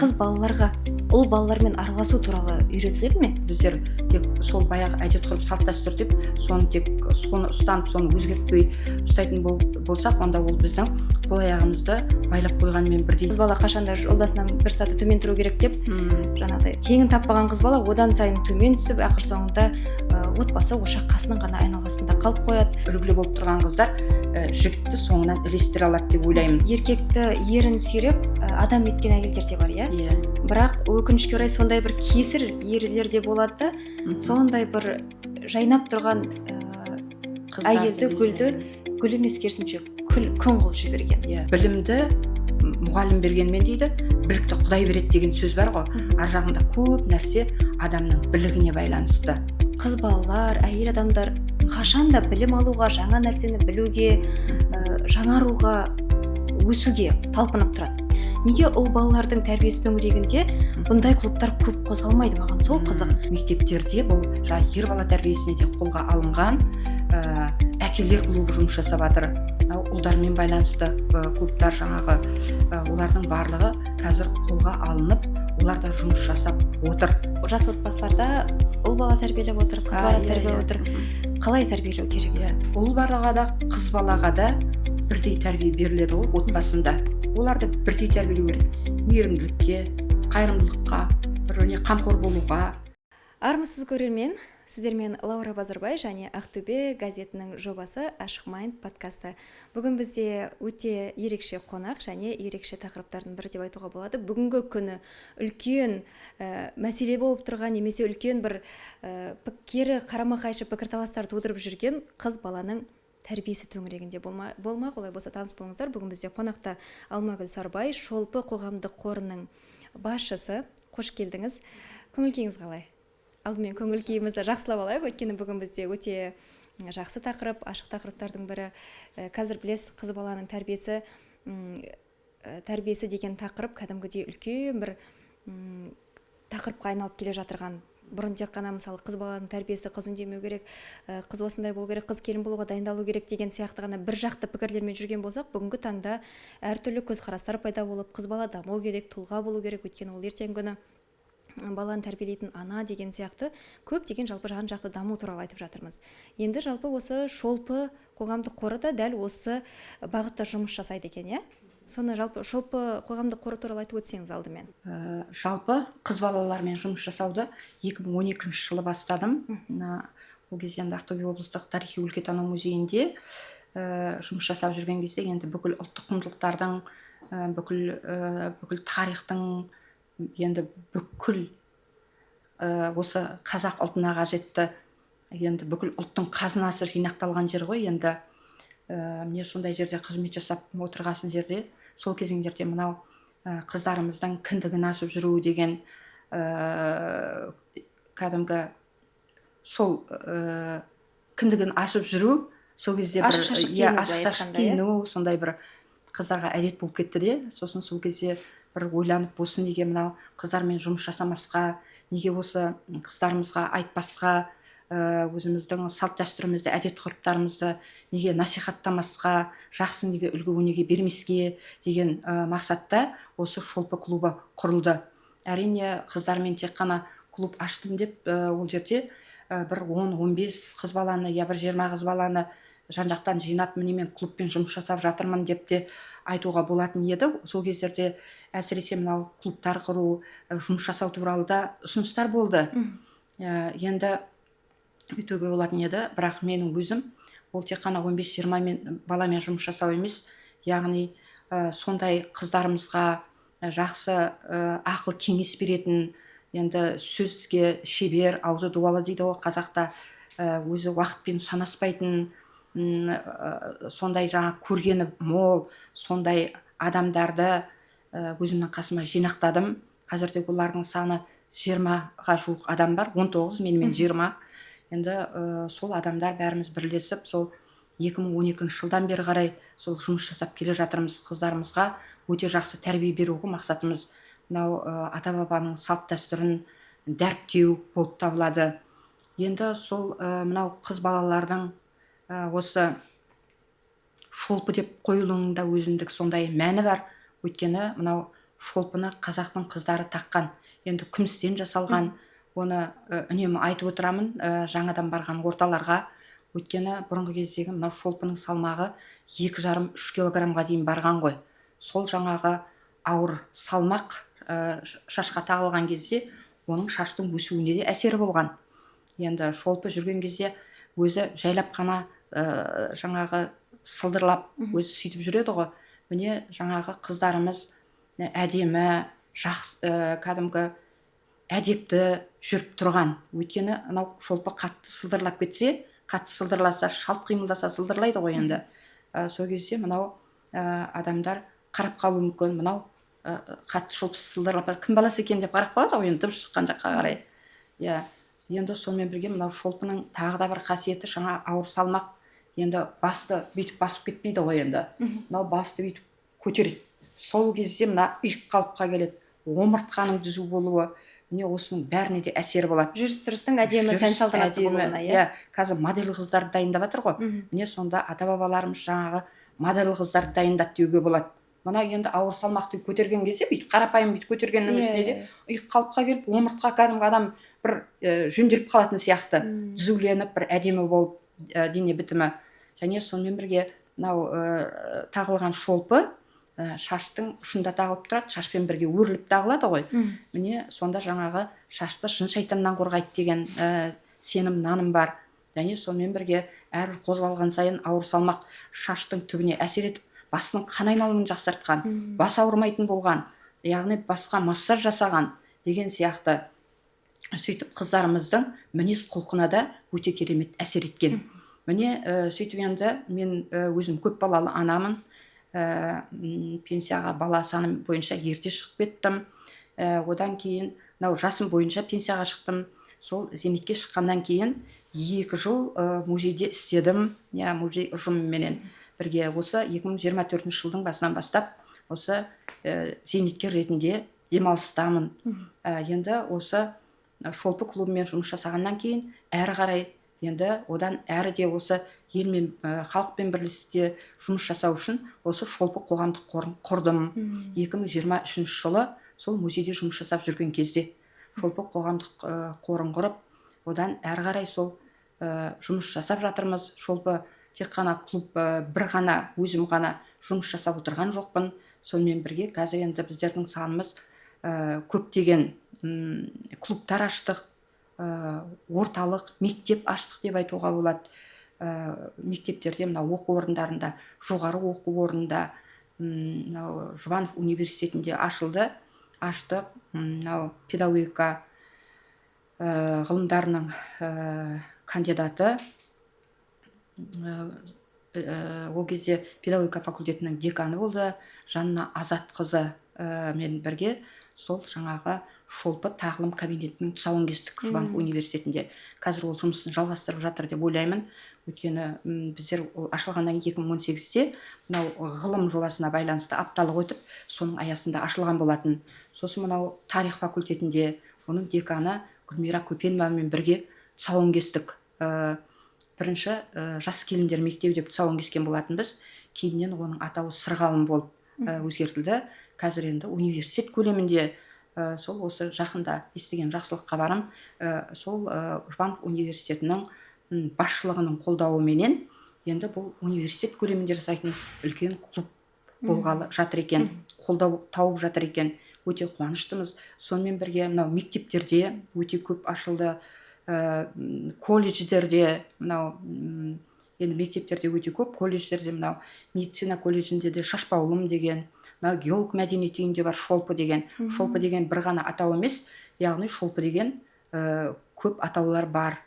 қыз балаларға ұл балалармен араласу туралы үйретіледі ме? Біздер тек сол баяғы әдет ғұрып салт дәстүр деп соны ұстанып соны өзгертпей ұстайтын болсақ, онда ол біздің қол аяғымызды байлап қойғанмен бірдей. Қыз бала қашанда жолдасынан бір саты төмен тұру керек деп жаңағыдай теңін таппаған қыз бала одан сайын төмен түсіп, ақыр соңында отбасы ошақ қасының ғана айналасында қалып қояды. Үлгілі болып тұрған қыздар жігітті соңынан ілестіре алады деп ойлаймын. Еркекті ерін сүйреп адам еткен әйелдер де бар, иә? Бірақ өкінішке орай сондай бір кесір ерлер де болады да, сондай бір жайнап тұрған әйелді гүл емес керісінше күн қылып жіберген. Білімді мұғалім бергенмен дейді, білікті Құдай береді деген сөз бар ғой. Ар жағында көп нәрсе адамның білігіне байланысты. Қыз балалар, әйел адамдар қашан да білім алуға, жаңа нәрсені білуге, жаңаруға, өсуге талпынып тұрады. Неге ұл балалардың тәрбиесі төңірегінде бұндай клубтар көп қозғалмайды? Маған сол қызық. Мектептерде бұл ер бала тәрбиесіне де қолға алынған әкелер клубы жұмыс жасап жатыр. Ұлдармен байланысты клубтар жаңағы олардың барлығы қазір қолға алынып, олар да жұмыс жасап отыр. Жас отбасыларда ұл бала тәрбиелеп отыр, қыз бала тәрбиелеп отыр. Қалай тәрбиелеу керек? Ұл балаға да, қыз балаға да бірдей тәрбие беріледі ғой отбасында. Оларды бірдей тәрбиелеу керек. Мейірімділікке, қайырымдылыққа, біріне қамқор болуға. Армысыз көрермен, сіздермен Лаура Базарбай және Ақтөбе газетінің жобасы Ашық Майнд подкасты. Бүгін бізде өте ерекше қонақ және ерекше тақырыптардың бірі деп айтуға болады. Бүгінгі күні үлкен мәселе болып тұрған, немесе үлкен бір кері қарама-қайшы пікірталастар тудырып жүрген қыз баланың тәрбиесі төңірегінде болмақ. Олай болса таныс болыңыздар. Бүгін бізде қонақта Алмагүл Сарбай, Шолпы қоғамдық қорының басшысы. Қош келдіңіз. Көңіл күйіңіз қалай? Алдымен көңіл күйімізді жақсылап алайық, өйткені бүгін бізде өте жақсы тақырып, ашық тақырыптардың бірі. Қазір білесіз, қыз баланың тәрбиесі деген тақырып кәдімгідей үлкен бір тақырыпқа айналып келе жатырған. Бұрын тек қана мысалы қыз баланың тәрбиесі, қыз үндемеу керек, қыз осындай болу керек, қыз келін болуға дайындалу керек деген сияқты ғана бір жақты пікірлермен жүрген болсақ, бүгінгі таңда әртүрлі көзқарастар пайда болып, қыз бала даму керек, тұлға болу керек, өйткені ол ертеңгі күні баланы тәрбиелейтін ана деген сияқты көптеген жалпы жан-жақты даму туралы айтып жатырмыз. Енді жалпы осы Шолпы қоғамдық қоры да дәл осы бағытта жұмыс жасайды екен, иә? Соны жалпы Шолпы қоғамдық қоры туралы айтып өтсеңіз алдымен. Жалпы қыз балалармен жұмыс жасауды 2012 жылы бастадым. Ол кезде Ақтөбе облыстық тарихи өлкетану музейінде жұмыс жасап жүрген кезде енді бүкіл ұлттық құндылықтардың, бүкіл тарихтың, енді бүкіл осы қазақ ұлтына қажетті енді бүкіл ұлттың қазынасы жинақталған жер ғой. Енді міне сондай жерде қызмет жасап отырғасын жерде сол кезеңдерде мынау қыздарымыздың кіндігін ашып жүру деген кәдімгі сол кіндігін ашып жүру сол кезде ашық киіну сондай бір қыздарға әдет болып кетті де, сосын сол кезде бір ойланып, осы неге мынау қыздармен жұмыс жасамасқа, неге осы қыздарымызға айтпасқа, өзіміздің салт дәстүрімізді, әдет ғұрыптарымызды неге насихаттамасқа, жақсы неге үлгі өнеге бермеске деген мақсатта осы Шолпы клубы құрылды. Әрине қыздармен тек қана клуб аштым деп ол жерде бір 10-15 қыз баланы, я бір 20 қыз баланы жан-жақтан жинап мінемен клубпен жұмыс жасап жатырмын деп те айтуға болатын еді. Сол кездерде әсіресе мынау клубтар құру, жұмыс жасау туралы да ұсыныстар болды. Енді өтуге болатын еді, бірақ менің өзім ол тек қана 15-20 баламен жұмыс жасау емес, яғни сондай қыздарымызға жақсы ақыл кеңес беретін, енді сөзге шебер, аузы дуалы дейді ғой қазақта, өзі уақытпен санаспайтын, сондай жаңа көргені мол, сондай адамдарды өзімнің қасыма жинақтадым. Қазірде олардың саны 20-ға жуық адам бар, 19, менімен 20. Енді сол адамдар бәріміз бірлесіп, сол 2012 жылдан бері қарай сол жұмыс жасап келе жатырмыз. Қыздарымызға өте жақсы тәрбие беру ғой мақсатымыз. Мынау ата-бабаның салт дәстүрін дәріптеу болып табылады. Енді сол мынау қыз балалардың осы Шолпы деп қойылуында өзіндік сондай мәні бар. Өйткені мынау шолпыны қазақтың қыздары таққан, енді күмістен жасалған. Оны үнемі айтып отырамын жаңадан барған орталарға. Өйткені бұрынғы кездегі мынау шолпының салмағы 2,5-3 килограммға дейін барған ғой. Сол жаңағы ауыр салмақ шашқа тағылған кезде оның шаштың өсуіне де әсері болған. Енді шолпы жүрген кезде өзі жайлап қана жаңағы сылдырлап өзі сөйтіп жүреді ғой. Міне жаңағы қыздарымыз әдемі, жақсы, кәдімгі әдепті жүріп тұрған. Өйткені анау шолпы қатты сылдырлап кетсе, қатты сылдырласа, шалт қимылдаса сылдырлайды ғой енді. Сол кезде мынау адамдар қарап қалуы мүмкін. Мынау қатты шолпы сылдырлап, кім баласы екен деп қарап қалады ғой енді дыбыс шыққан жаққа қарай. Енді сонымен бірге мынау шолпының тағы да бір қасиеті жаңа ауыр салмақ. Енді басты бүйтіп басып кетпейді ғой енді. Мынау басты бүйтіп көтереді. Сол кезде мына иық қалыпқа келеді. Омыртқаның түзу болуы, міне осының бәріне де әсері болады. Жүріс-тұрыстың әдемі, сән салтанатты болуына. Қазір модель қыздарды дайындап жатыр ғой. Міне сонда ата-бабаларымыз жаңағы модель қыздарды дайындады деуге болады. Мына енді ауыр салмақты көтерген кезде бүйтіп қарапайым бүйтіп көтергеннің өзінде де иық қалыпқа келіп, омыртқа кәдімгі адам бір жөнделіп қалатын сияқты, түзуленіп, бір әдемі болып дене бітімі. Және сонымен бірге мынау тағылған шолпы шаштың ұшында тағылып тұрады, шашпен бірге өріліп тағылады ғой. Міне сонда жаңағы шашты жын шайтаннан қорғайды деген сенім, наным бар. Және сонымен бірге әрбір қозғалған сайын ауыр салмақ шаштың түбіне әсер етіп, басының қан айналымын жақсартқан, бас ауырмайтын болған, яғни басқа массаж жасаған деген сияқты. Сөйтіп қыздарымыздың мінез құлқына да өте керемет әсер еткен. Міне сөйтіп енді мен өзім көп балалы анамын. Пенсияға бала саны бойынша ерте шығып кеттім. Одан кейін жасым бойынша пенсияға шықтым. Сол зейнетке шыққаннан кейін 2 жыл музейде істедім. Музей ұжымыменен бірге осы 2024 жылдың басынан бастап осы зейнеткер ретінде демалыстамын. Енді осы шолпы клубымен жұмыс жасағаннан кейін әрі қарай енді одан әрі де осы елмен, халықпен бірлесте жұмыс жасау үшін осы шолпы қоғамдық қорын құрдым. 2023 жылы сол музейде жұмыс жасап жүрген кезде шолпы қоғамдық қорын құрып, одан әрі қарай сол жұмыс жасап жатырмыз. Шолпы тек қана клуб бір ғана өзім ғана жұмыс жасап отырған жоқпын. Сонымен бірге қазір енді біздердің санымыз көптеген клубтар аштық, орталық, мектеп аштық деп айтуға болады. Мектептерде, мынау оқу орындарында, жоғары оқу орнында, Жұбанов университетінде аштық. Мынау педагогика ғылымдарының кандидаты. Ол кезде педагогика факультетінің деканы болды, Жанна Азатқызы мен бірге сол жаңағы шолпы тағылым кабинетінің тұсауын кестік Жұбанов университетінде. Қазір ол жұмысын жалғастырып жатыр деп ойлаймын. Өйткені біздер ашылғаннан 2018-те мынау ғылым жобасына байланысты апталық өтіп, соның аясында ашылған болатын. Сосын мынау тарих факультетінде оның деканы Гүлмира Көпеновамен бірге тұсауын кестік. Бірінші жас келіндер мектебі деп тұсауын кескен болатынбыз. Кейіннен оның атауы Сырғалым болып өзгертілді. Қазір енді университет көлемінде сол осы жақында естіген жақсылық хабарым сол Жұбанов университетінің басшылығының қолдауыменен енді бұл университет көлемінде жасайтын үлкен клуб болғалы жатыр екен, қолдау тауып жатыр екен. Өте қуаныштымыз. Сонымен бірге мынау мектептерде өте көп ашылды, колледждерде, мынау енді мектептерде өте көп, колледждерде мынау медицина колледжінде де Шашбаулым деген, мынау геолог мәдениет үйінде бар Шолпы деген. Шолпы деген бір ғана атау емес, яғни Шолпы деген көп атаулар бар.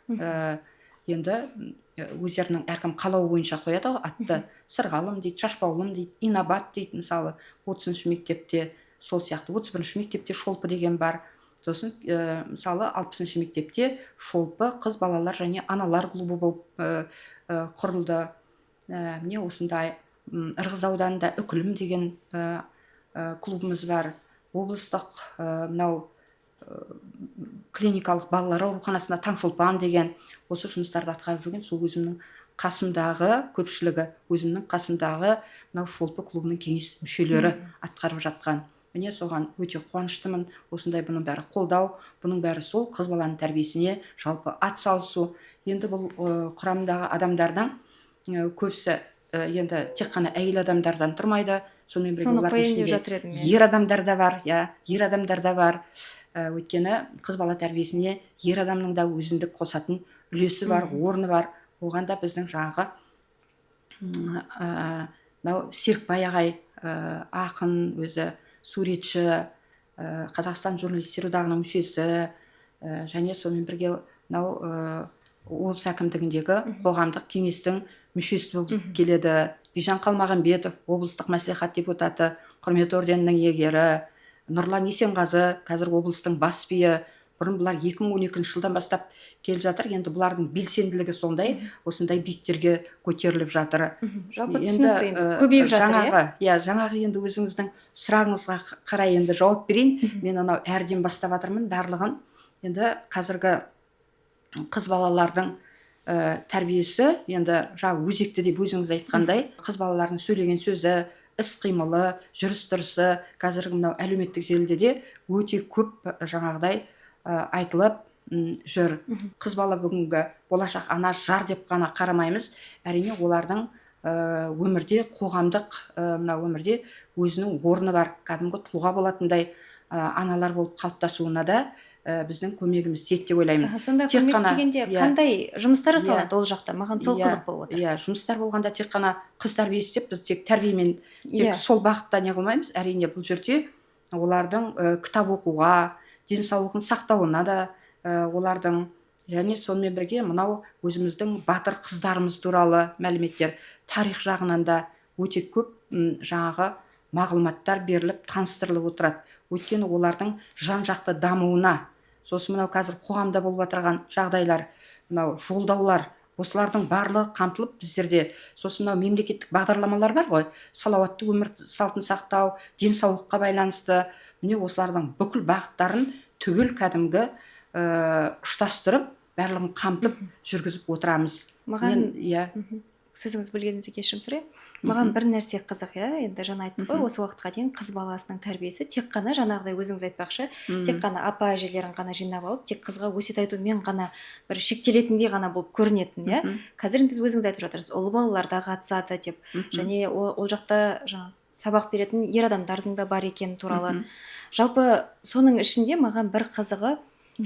Енді өздерінің әркім қалауы бойынша қояды ғой атты. Сырғалым дейді, Шашбаулым дейді, Инабат дейді. Мысалы 30-шы мектепте сол сияқты 31-шы мектепте Шолпы деген бар. Сосын мысалы 60-шы мектепте Шолпы қыз балалар және аналар клубы болып құрылды. Міне осындай Ырғыз ауданында Үкілім деген клубымыз бар. Облыстық мынау клиникалық балалар ауруханасында Таңшолпан деген осы жұмыстарды атқарып жүрген. Сол өзімнің қасымдағы көпшілігі, өзімнің қасымдағы мынау Шолпы клубының кеңес мүшелері атқарып жатқан. міне соған өте қуаныштымын. Осындай бұның бәрі қолдау, бұның бәрі сол қыз баланың тәрбиесіне жалпы ат салысу. Енді бұл құрамындағы адамдардың көбісі енді тек қана әйел адамдардан тұрмайды. Сонымен бірге олардың ішінде ер адамдар да бар, ер адамдар да бар. Өйткені қыз бала тәрбиесіне ер адамның да өзіндік қосатын үлесі бар, орны бар. Оған да біздің жаңағы Серікбай ағай, ақын, өзі суретші, Қазақстан журналистер одағының мүшесі, және сонымен бірге облыс әкімдігіндегі қоғамдық кеңестің мүшесі болып келеді. Бижан Қалмағанбетов, облыстық мәслихат депутаты, құрмет орденінің иегері, Нұрлан Есенғазы, қазір облыстың бас биі. Бұрын бұлар 2012 жылдан бастап келе жатыр. Енді бұлардың белсенділігі сондай, осындай биіктерге көтеріліп жатыр. Жалпы түсінікті, енді көбейіп жатыр. Жаңағы енді өзіңіздің сұрағыңызға қарай енді жауап берейін. Мен анау әрден бастап жатырмын барлығын. Енді қазіргі қыз балалардың тәрбиесі енді жаңа өзекті деп өзіңіз айтқандай, қыз балалардың сөйлеген сөзі, іс-қимылы, жүріс-тұрысы қазіргі мынау әлеуметтік желіде де өте көп жаңағыдай айтылып жүр. Қыз бала бүгінгі болашақ ана, жар деп қана қарамаймыз. Әрине олардың өмірде, қоғамдық өмірде өзінің орны бар. Кәдімгі тұлға болатындай аналар болып қалыптасуына да біздің көмегіміз тиеді деп ойлаймын. Сонда көмек дегенде қандай жұмыстар жасалады ол жақта? Маған сол қызық болып отыр. Жұмыстар болғанда тек қана қыз тәрбиесі деп біз тек тәрбиемен тек сол бағытта не қылмаймыз. Әрине бұл жерде олардың кітап оқуға, денсаулығын сақтауына да, олардың және сонымен бірге мынау өзіміздің батыр қыздарымыз туралы мәліметтер, тарих жағынан да өте көп жаңағы мағлұматтар беріліп, таныстырылып отырады. Өйткені олардың жан-жақты дамуына, сосын мынау қазір қоғамда болып отырған жағдайлар, мынау жолдаулар, осылардың барлығы қамтылып біздерде. Сосын мынау мемлекеттік бағдарламалар бар ғой, салауатты өмір салтын сақтау, денсаулыққа байланысты. Міне осылардың бүкіл бағыттарын түгел кәдімгі ұштастырып, барлығын қамтып жүргізіп отырамыз. Маған сөзіңіз бөлгеніңізге кешірім сұраймын. Маған бір нәрсе қызық, енді жаңа айттық қой, осы уақытқа дейін қыз баласының тәрбиесі тек қана жаңағыдай өзіңіз айтпақшы, тек қана апа әжелерін ғана жинап алып, тек қызға өсиет айтумен ғана бір шектелетіндей ғана болып көрінетін. Қазір енді өзіңіз айтып жатырсыз, ұлы балалар да қатысады деп, және ол жақта сабақ беретін ер адамдардың да бар екені туралы. Жалпы соның ішінде маған бір қызығы,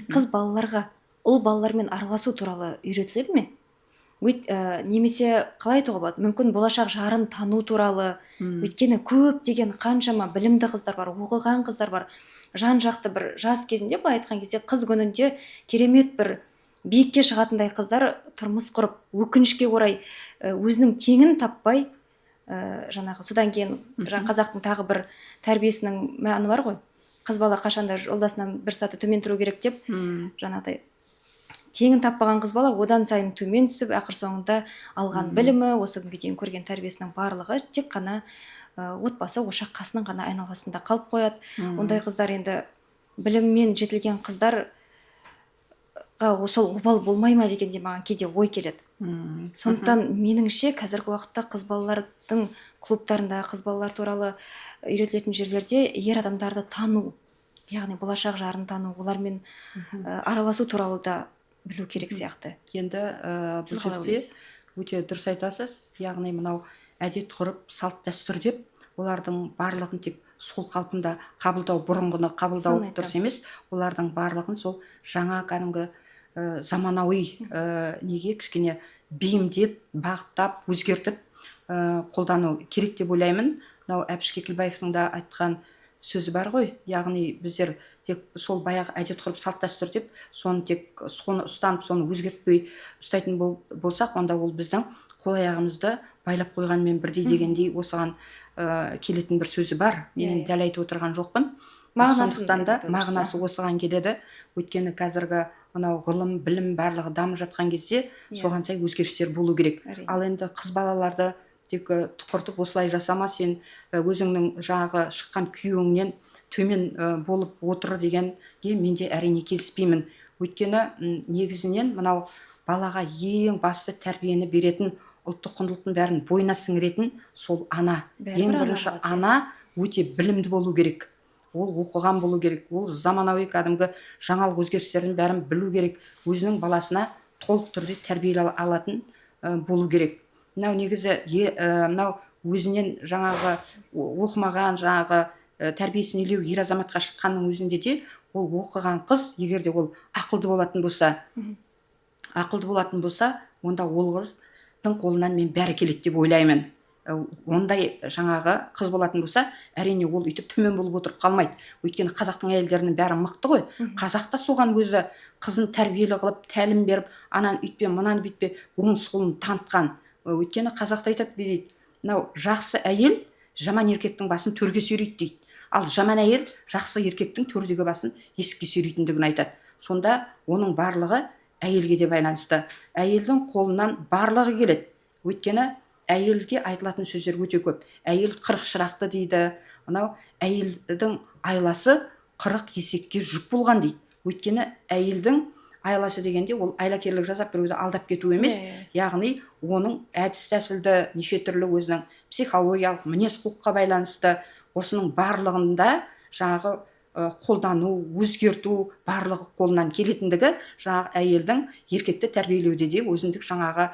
қыз балаларға ұл балалармен араласу туралы үйретіледі ме? Немесе қалай айтуға болады, мүмкін болашақ жарын тану туралы. Өйткені көптеген қаншама білімді қыздар бар, оқыған қыздар бар. Жан-жақты бір жас кезінде, былай айтқан кезде қыз күнінде керемет бір биікке шығатындай қыздар тұрмыс құрып, өкінішке орай өзінің теңін таппай, жаңағы содан кейін қазақтың тағы бір тәрбиесінің мәні бар ғой. Қыз бала қашанда жолдасынан бір саты төмен тұру керек деп, жаңағыдай теңін таппаған қыз бала одан сайын төмен түсіп, ақыр соңында алған білімі, осы күнге дейін көрген тәрбиесінің барлығы тек қана отбасы, ошақ қасының ғана айналасында қалып қояды. Ондай қыздар енді біліммен жетілген қыздар сол обал болмай ма дегенде маған кейде ой келеді. Сондықтан меніңше қазіргі уақытта қыз балалардың клубтарында, қыз балалар туралы үйретілетін жерлерде ер адамдарды тану, яғни болашақ жарын тану, олармен араласу туралы да білу керек сияқты. Енді бұл жерде өте дұрыс айтасыз. Яғни мынау әдет ғұрып, салт дәстүр деп олардың барлығын тек сол қалпында қабылдау, бұрынғыны қабылдау дұрыс емес. Олардың барлығын сол жаңа кәдімгі заманауи неге кішкене бейімдеп, бағыттап, өзгертіп қолдану керек деп ойлаймын. Мынау Әбіш Кекілбаевтың да айтқан сөзі бар ғой, яғни біздер тек сол баяғы әдет ғұрып, салт дәстүр деп соны ұстанып, соны өзгертпей ұстайтын болсақ, онда ол біздің қол аяғымызды байлап қойғанмен бірдей дегендей осыған келетін бір сөзі бар. Мен дәл айтып отырған жоқпын. Сондықтан да мағынасы осыған келеді. Өйткені қазіргі мынау ғылым, білім барлығы дамып жатқан кезде соған сай өзгерістер болу керек. Ал енді қыз балаларды тек тұқыртып осылай жасама, сен өзіңнің жаңағы шыққан күйеуіңнен төмен болып отыр дегенге менде әрине келіспеймін. Өйткені негізінен мынау балаға ең басты тәрбиені беретін, ұлттық құндылықтың бәрін бойына сіңіретін сол ана. Ең бірінші ана өте білімді болу керек. ол оқыған болу керек, ол заманауи кәдімгі жаңалық өзгерістердің бәрін білу керек, өзінің баласына толық түрде тәрбиелей алатын болу керек. Мынау негізі мынау өзінен жаңағы оқымаған, жаңағы тәрбиесін елеу ер азаматқа шыққанның өзінде де ол оқыған қыз, егер де ол ақылды болатын болса, онда ол қыздың қолынан мен бәрі келеді деп ойлаймын. Ондай жаңағы қыз болатын болса, әрине ол үйтіп төмен болып отырып қалмайды. Өйткені қазақтың әйелдерінің бәрі мықты ғой. Қазақ та соған өзі қызын тәрбиелі қылып, тәлім беріп, ананы үйтпе, мынаны бүйтпе, оң солын танытқан. Өйткені қазақта айтады, дейді, мынау жақсы әйел жаман еркектің басын төрге сүйрейді дейді. Ал жаман әйел жақсы еркектің төрдегі басын есікке сүйрейтіндігін айтады. Сонда оның барлығы әйелге де байланысты. Әйелдің қолынан барлығы келеді. Өйткені әйелге айтылатын сөздер өте көп. Әйел 40 шырақты дейді. Мынау әйелдің айласы 40 есекке жүк болған дейді. Өйткені әйелдің айласы дегенде ол айлакерлік жасап біреуді алдап кету емес. Яғни оның әдіс тәсілді, неше түрлі өзінің психологиялық мінез құлыққа байланысты, осының барлығында жаңағы қолдану, өзгерту барлығы қолынан келетіндігі жаңағы әйелдің еркекті тәрбиелеуде де өзіндік жаңағы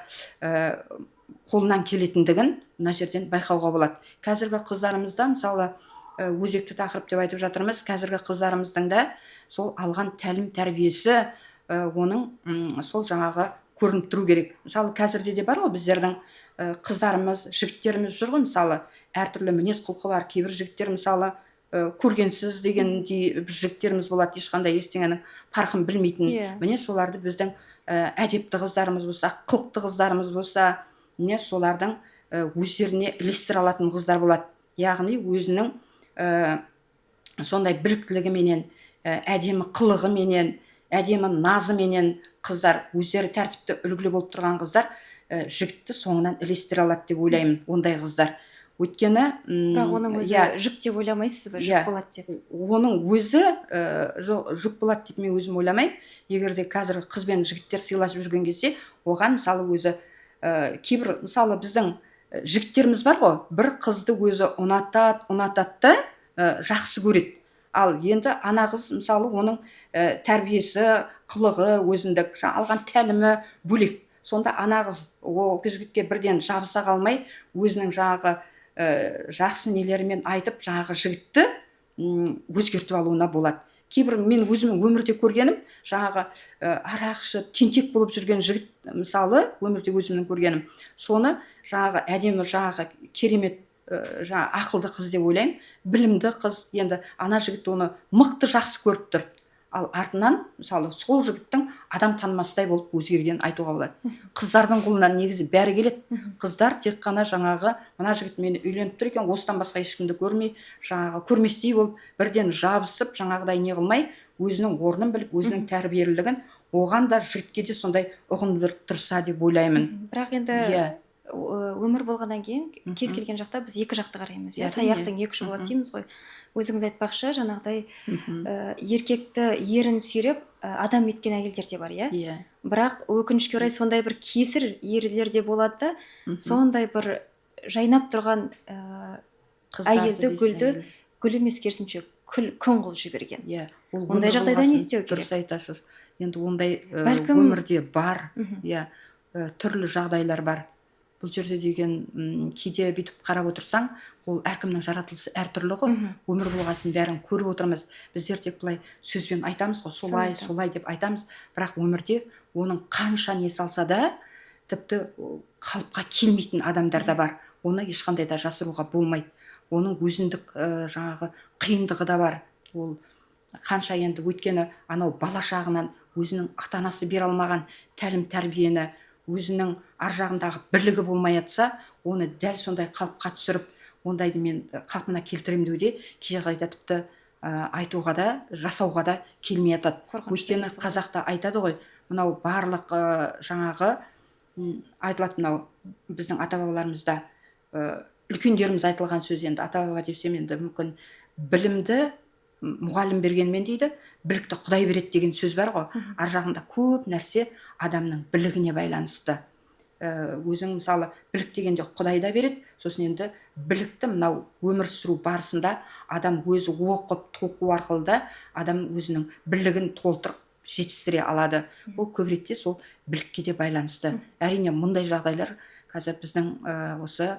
қолынан келетіндігін мына жерден байқауға болады. Қазіргі қыздарымызда мысалы өзекті тақырып деп айтып жатырмыз. Қазіргі қыздарымыздың да сол алған тәлім тәрбиесі оның сол жаңағы көрініп тұру керек. Мысалы қазірде де бар ғой біздердің қыздарымыз, жігіттеріміз жүр ғой, мысалы әртүрлі мінез құлқы бар. Кейбір жігіттер мысалы көргенсіз дегендей жігіттеріміз болады, ешқандай ештеңенің парқын білмейтін. Міне соларды біздің әдепті қыздарымыз болса, қылықты қыздарымыз болса, міне солардың өздеріне ілестіре алатын қыздар болады. Яғни өзінің сондай біліктілігіменен, әдемі қылығыменен, әдемі назыменен қыздар, өздері тәртіпті үлгілі болып тұрған қыздар жігітті соңынан ілестіре алады деп ойлаймын, ондай қыздар. Өйткені бірақ оның өзі жүк деп ойламайсыз ба? Жүк болады деп. Оның өзі жүк болады деп мен өзім ойламаймын. Егер де қазір қыз бен жігіттер сыйласып жүрген кезде, оған мысалы өзі кейбір мысалы біздің жігіттеріміз бар ғой, бір қызды өзі ұнатады, жақсы көреді. Ал енді ана қыз мысалы оның тәрбиесі, қылығы, өзіндік алған тәлімі бөлек. Сонда ана қыз ол жігітке бірден жабыса қалмай, өзінің жаңағы жақсы нелерімен айтып, жаңағы жігітті өзгертіп алуына болады. Кейбір мен өзім өмірде көргенім, жаңағы арақ ішіп тентек болып жүрген жігіт, мысалы өмірде өзімнің көргенім, соны жаңағы әдемі, жаңағы керемет, жаңағы ақылды қыз деп ойлаймын. Білімді қыз, енді ана жігіт оны мықты жақсы көріп тұр. Ал артынан мысалы сол жігіттің адам танымастай болып өзгергенін айтуға болады. Қыздардың қолынан негізі бәрі келеді. Қыздар тек қана жаңағы мына жігіт мені үйленіп тұр екен, осыдан басқа ешкімді көрмей, жаңағы көрместей болып бірден жабысып, жаңағыдай не қылмай, өзінің орнын біліп, өзінің тәрбиелілігін оған да жігітке де сондай ұғындырып тұрса деп ойлаймын. Бірақ енді өмір болғаннан кейін кез келген жақта біз екі жақты қараймыз. Таяқтың екі ұшы болады дейміз ғой. Өзіңіз айтпақшы, жаңағыдай еркекті ерін сүйреп адам еткен әйелдер де бар, иә. Бірақ өкінішке орай сондай бір кесір ерлер де болады да, сондай бір жайнап тұрған әйелді гүл емес, керісінше күн қылып жіберген. Ондай жағдайда не істеу керек? Дұрыс айтасыз. Енді ондай өмірде бар, түрлі жағдайлар бар. Бұл жерде деген кейде бүйтіп қарап отырсаң, ол әркімнің жаратылысы әртүрлі ғой. Өмір болғасын бәрін көріп отырмыз. Біздер тек былай сөзбен айтамыз ғой, солай деп айтамыз. Бірақ өмірде оның қанша не салса да, тіпті қалыпқа келмейтін адамдар да бар. Оны ешқандай да жасыруға болмайды. Оның өзіндік жаңағы қиындығы да бар. Ол қанша енді, өйткені анау бала шағынан өзінің ата-анасы бере алмаған тәлім тәрбиені, өзінің ар жағындағы бірлігі болмай жатса, оны дәл сондай қалыпқа түсіріп, ондайды мен қалпына келтіремін деуде кей жағдайда тіпті айтуға да, жасауға да келмей жатады. Өйткені қазақта айтады ғой, мынау барлық жаңағы айтылады, мынау біздің ата-бабаларымызда үлкендеріміз айтылған сөз, енді ата-баба депсем енді мүмкін білімді мұғалім бергенмен дейді, білікті Құдай береді деген сөз бар ғой. Ар жағында көп нәрсе адамның білігіне байланысты. өзің мысалы білік дегенде Құдай да береді, сосын енді білікті мынау өмір сүру барысында адам өзі оқып тоқу арқылы да адам өзінің білігін толтырып жетістіре алады. Ол көп ретте сол білікке де байланысты. Әрине мұндай жағдайлар қазір біздің осы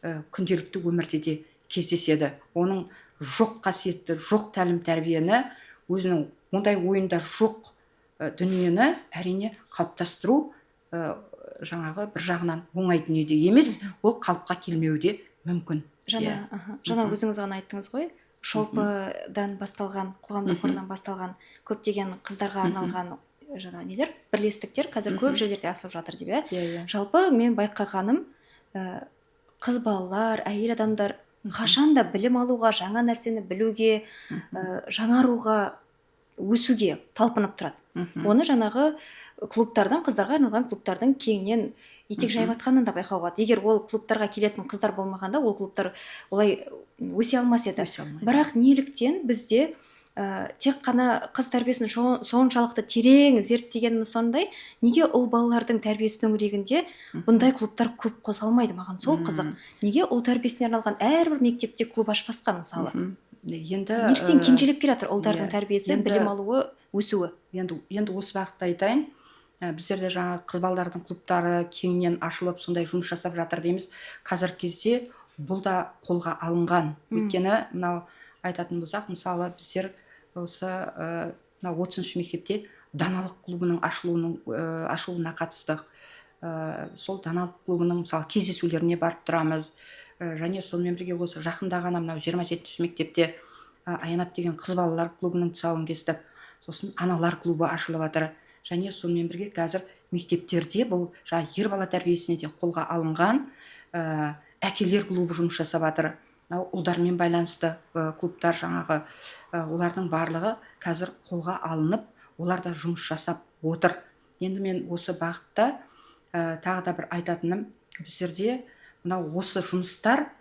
күнделікті өмірде де кездеседі. Оның жоқ қасиетті, жоқ тәлім тәрбиені, өзінің ондай ойында жоқ дүниені әрине қалыптастыру жаңағы бір жағынан оңай дүние де емес, ол қалыпқа келмеуі де мүмкін. Жаңа өзіңіз ғана айттыңыз ғой, шолпыдан басталған, қоғамдық қорынан басталған көптеген қыздарға арналған жаңа нелер, бірлестіктер қазір көп жерлерде асып жатыр деп. Жалпы мен байқағаным, қыз балалар, әйел адамдар қашан да білім алуға, жаңа нәрсені білуге, жаңаруға, өсуге талпынып тұрады. Оны жаңағы клубтардан, қыздарға арналған клубтардың кеңінен етек жайып жатқанын да байқауға болады. Егер ол клубтарға келетін қыздар болмағанда, ол клубтар олай өсе алмас еді. Бірақ неліктен бізде тек қана қыз тәрбиесін соншалықты терең зерттегеніміз сондай, неге ұл балалардың тәрбиесі төңірегінде бұндай клубтар көп қозғалмайды? Маған сол қызық. Неге ұл тәрбиесіне арналған әрбір мектепте клуб ашпасқа мысалы? Неліктен кенжелеп келе жатыр ұлдардың тәрбиесі, білім алуы, өсуі? Енді осы бағытта айтайын. Біздерде жаңа қыз балалардың клубтары кеңінен ашылып, сондай жұмыс жасап жатыр дейміз. Қазіргі кезде бұл да қолға алынған. Өйткені мынау айтатын болсақ, мысалы біздер осы 30-шы мектепте даналық клубының ашылуына қатыстық. Сол даналық клубының мысалы кездесулеріне барып тұрамыз. Және сонымен бірге осы жақында ғана мынау 27-ші мектепте Аянат деген қыз балалар клубының тұсауын кестік. Сосын аналар клубы ашылып жатыр. Және сонымен бірге қазір мектептерде бұл ер бала тәрбиесіне де қолға алынған әкелер клубы жұмыс жасап жатыр. Ұлдармен байланысты клубтар жаңағы олардың барлығы қазір қолға алынып, олар да жұмыс жасап отыр. Енді мен осы бағытта тағы да бір айтатыным, біздерде мынау осы жұмыстар,